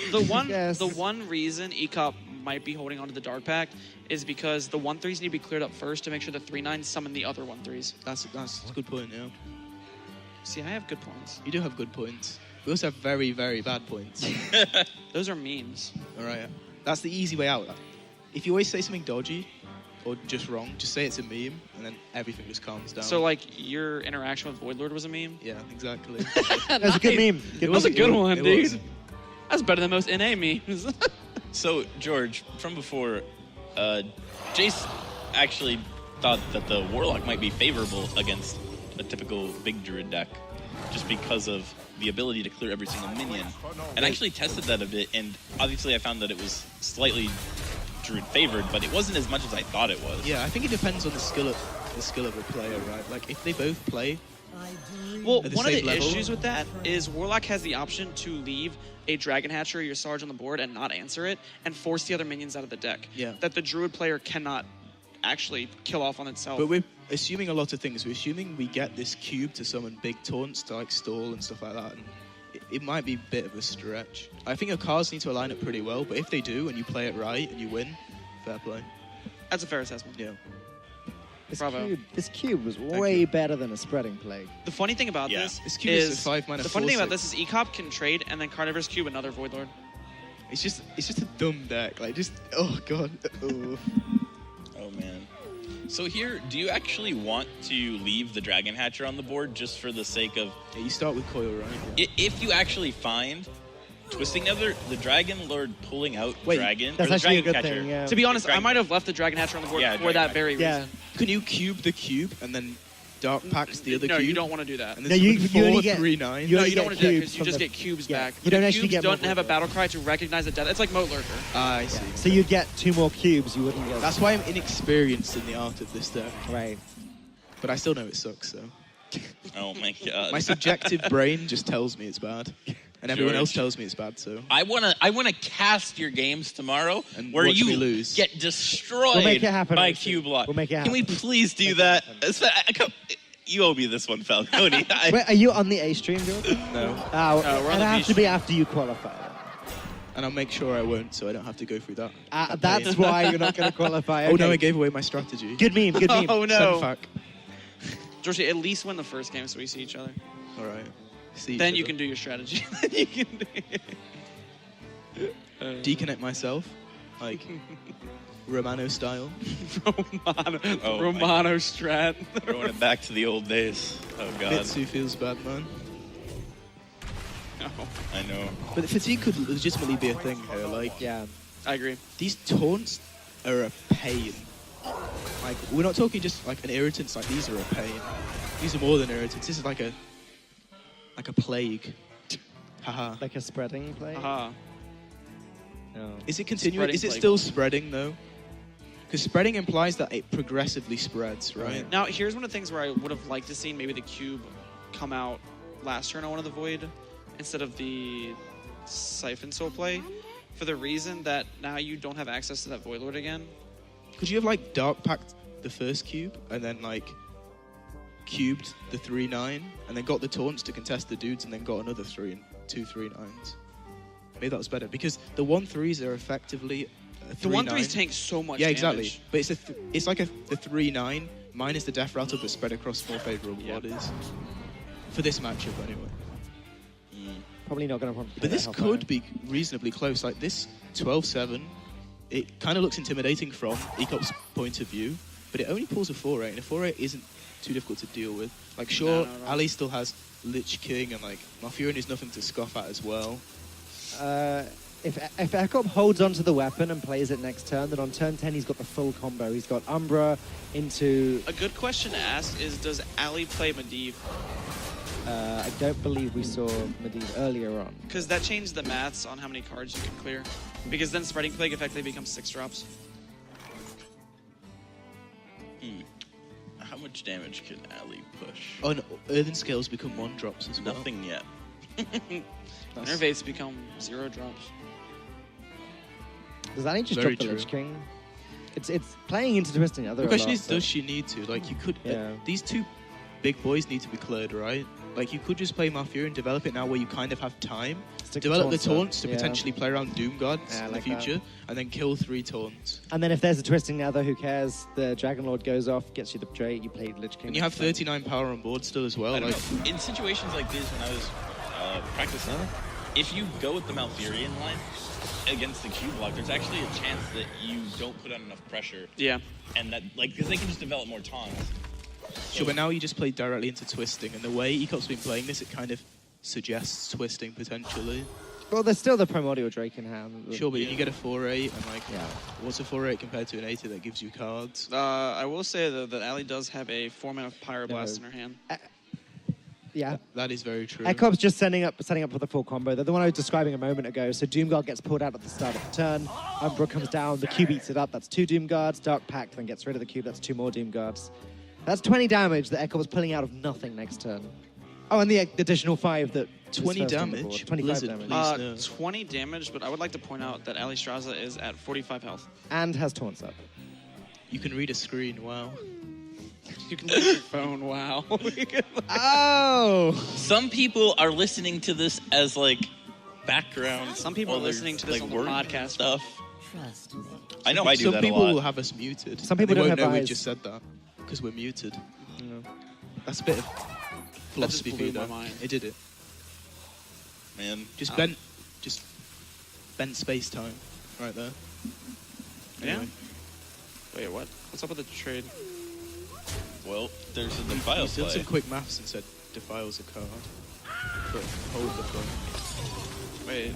Yes. the one reason Ek0p might be holding on to the Dark Pact is because the 1/3s need to be cleared up first to make sure the 3/9s summon the other 1/3s. that's a good point. Yeah, See, I have good points. you do have good points. We also have very, very bad points. Those are memes. All right, that's the easy way out. If you always say something dodgy or just wrong, just say it's a meme, and then everything just calms down. So, like, your interaction with Void Lord was a meme? yeah, exactly. That was a good meme. It was a good one, It dude. was. That's better than most NA memes. So George, from before, Jace actually thought that the Warlock might be favorable against a typical big Druid deck, just because of the ability to clear every single minion. And I actually tested that a bit, and obviously I found that it was slightly Druid favored, but it wasn't as much as I thought it was. Yeah, I think it depends on the skill of a player, right? Like if they both play, Well, At the one of same the level? issues with that is Warlock has the option to leave a Dragon Hatcher or your Sarge on the board and not answer it, and force the other minions out of the deck. Yeah. That the Druid player cannot actually kill off on itself. but we're assuming a lot of things. We're assuming we get this cube to summon big taunts to like stall and stuff like that. And it might be a bit of a stretch. I think your cards need to align up pretty well, but if they do and you play it right and you win, fair play. That's a fair assessment. Yeah. Bravo. This cube was way better than a spreading plague. The funny thing about Yeah. this This cube is a 5-mana the funny thing about 4/6. this is Ek0p can trade and then Carnivorous Cube another Void Lord. It's just a dumb deck. Like just oh god. Oh. Oh man. So here, do you actually want to leave the Dragon Hatcher on the board just for the sake of... Yeah, you start with coil, right? If you actually find Twisting Nether, the Dragon Lord pulling out Wait, Dragon... That's or the actually a Dragon good Catcher. thing, yeah. To be honest, I Dragon- might have left the Dragon Hatcher on the board Yeah, for Dragon that Hatcher. very Yeah. reason. Can you cube the cube and then dark packs the other No, cube? you don't want to do that. And No, you only 4, get 3, 9. you No, only you don't get want to do that cubes because you from just the- get cubes yeah, back. you don't The actually cubes get don't more have a cubes. battle cry to recognize the death. It's like Moat Lurker. I see. So you'd get 2 more cubes. You wouldn't get. That's why I'm inexperienced in the art of this deck. right. But I still know it sucks, so. Oh my god. My subjective brain just tells me it's bad. And everyone else George. tells me it's bad, so. I wanna cast your games tomorrow And where watch you me lose. get destroyed We'll make it happen, by Richard. cube lock. We'll make it Can we happen. please do that? You owe me this one, Falcone. Wait, are you on the A stream, George? No. Oh, we're on it the has B to be after you qualify. And I'll make sure I won't, so I don't have to go through that. That's why you're not going to qualify. Oh no, Okay. I gave away my strategy. Good meme. Good meme. Oh no. Senfac. George, at least win the first game so we see each other. Alright. See each Then you other. can do your strategy. Then you can do Deconnect myself, like Romano style. Romano, Oh, Romano strat. Throwing it back to the old days. Oh god. Mitsu feels bad, man. No, I know. But the fatigue could legitimately be a thing here. Like, Yeah. I agree. these taunts are a pain. Like, we're not talking just like an irritant. Like, these are a pain. These are more than irritants. This is like a plague. Haha. Like a spreading play. Haha. No. Is it continuing? Spreading Is it plague. still spreading though? Because spreading implies that it progressively spreads, right? Now, here's one of the things where I would have liked to see maybe the cube come out last turn on one of the Void instead of the Siphon Soul play, for the reason that now you don't have access to that Void Lord again. Could you have like dark packed the first cube and then like cubed the 3/9 and then got the taunts to contest the dudes and then got another 2 3/9s? Maybe that was better because the 1/3s are effectively a 3/9. The 1/3s tank so much Yeah, damage. exactly. But it's like the 3/9 minus the death rattle but spread across more favorable Yeah. bodies. For this matchup anyway. Probably not going to. But this could be reasonably close. Like this 12-7, it kind of looks intimidating from Ek0p's point of view, but it only pulls a 4-8, and a 4-8 isn't too difficult to deal with. Like, sure, No. Ali still has Lich King, and like Malfurion is nothing to scoff at as well. If Ek0p holds onto the weapon and plays it next turn, then on turn 10 he's got the full combo. He's got Umbra into. A good question to ask is, does Ali play Medivh? I don't believe we saw Medivh earlier on. Because that changed the maths on how many cards you can clear. Because then Spreading Plague effectively becomes 6 drops. How much damage can Ali push? Oh, and Earthen Scales become 1-drops as well. Nothing yet. Innervates become 0 drops. Does that just Very drop the true. Lich King? It's playing into Twisting Nether. The question a is, lot, so- does she need to? Like, you could. Yeah. These two big boys need to be cleared, right? Like, you could just play Malfurion, develop it now where you kind of have time. Stick Develop the taunts up, taunts to yeah. potentially play around Doom Gods Yeah, I in like the that. future, and then kill 3 taunts. And then if there's a Twisting Nether, who cares? The Dragon Lord goes off, gets you the trait, you played Lich King. And you have next turn. 39 power on board still as well. I don't Like, know. In situations like this, when I was practicing, if you go with the Malfurion line against the cube block, there's actually a chance that you don't put on enough pressure, Yeah. and that because they can just develop more taunts. sure, but now you just play directly into twisting, and the way Ek0p's been playing this, it kind of suggests twisting potentially. Well, there's still the Primordial Drake in hand. Sure, but you get a 4-8, and like, Yeah. what's a 4-8 compared to an 8 that gives you cards? I will say, though, that Ali does have a 4-mana Pyroblast No. in her hand. Yeah. That is very true. Ek0p's just setting up for the full combo. They're the one I was describing a moment ago. So Doomguard gets pulled out at the start of the turn. Umbra comes down. The cube eats it up. That's 2 Doomguards. Dark Pact then gets rid of the cube. That's 2 more Doomguards. That's 20 damage that Ek0p was pulling out of nothing next turn. Oh, and the additional 5 that. was 20 first on the damage? board. 25 Blizzard, damage. please. no. 20 damage, but I would like to point out that Alliestrasza is at 45 health. And has taunts up. You can read a screen, wow. You can look at your phone, wow. Oh! Some people are listening to this as like background. Some people while are listening there's, to this like, on the work podcast. stuff. Trust me. I know I do Some that people a will lot. have us muted. Some people and they don't won't have know eyes. we've just said that because we're muted. No. That's a bit of just philosophy for blew you, my though. mind. It did it. Man, Just bent space time right there. Yeah? Anyway. Wait, what? What's up with the trade? Well, there's a Defile He's done play. some quick maths and said Defile's a card. But hold the phone. Wait,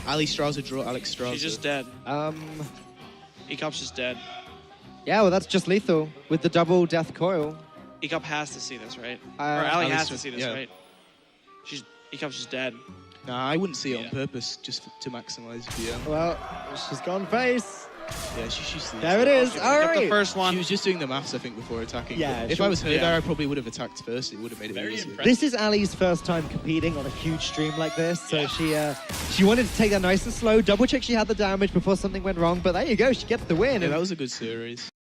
Alliestrasza draw Alliestrasza. she's just dead. Ek0p's just dead. Yeah, well, that's just lethal with the double death coil. Ek0p has to see this, right? Uh, or Allie has to Alliestrasza- see this, yeah. right? Ek0p's just dead. Nah, I wouldn't see it Yeah. on purpose just to maximize VM. Well, she's gone face. Yeah, she's There it is. All Pick up the right. first one. She was just doing the maths, I think, before attacking. Yeah, But if she- I was her yeah. there, I probably would have attacked first. It would have made it Very easier. impressive. This is Allie's first time competing on a huge stream like this, so she wanted to take that nice and slow, double check she had the damage before something went wrong, but there you go, she gets the win. Yeah, and that was a good series.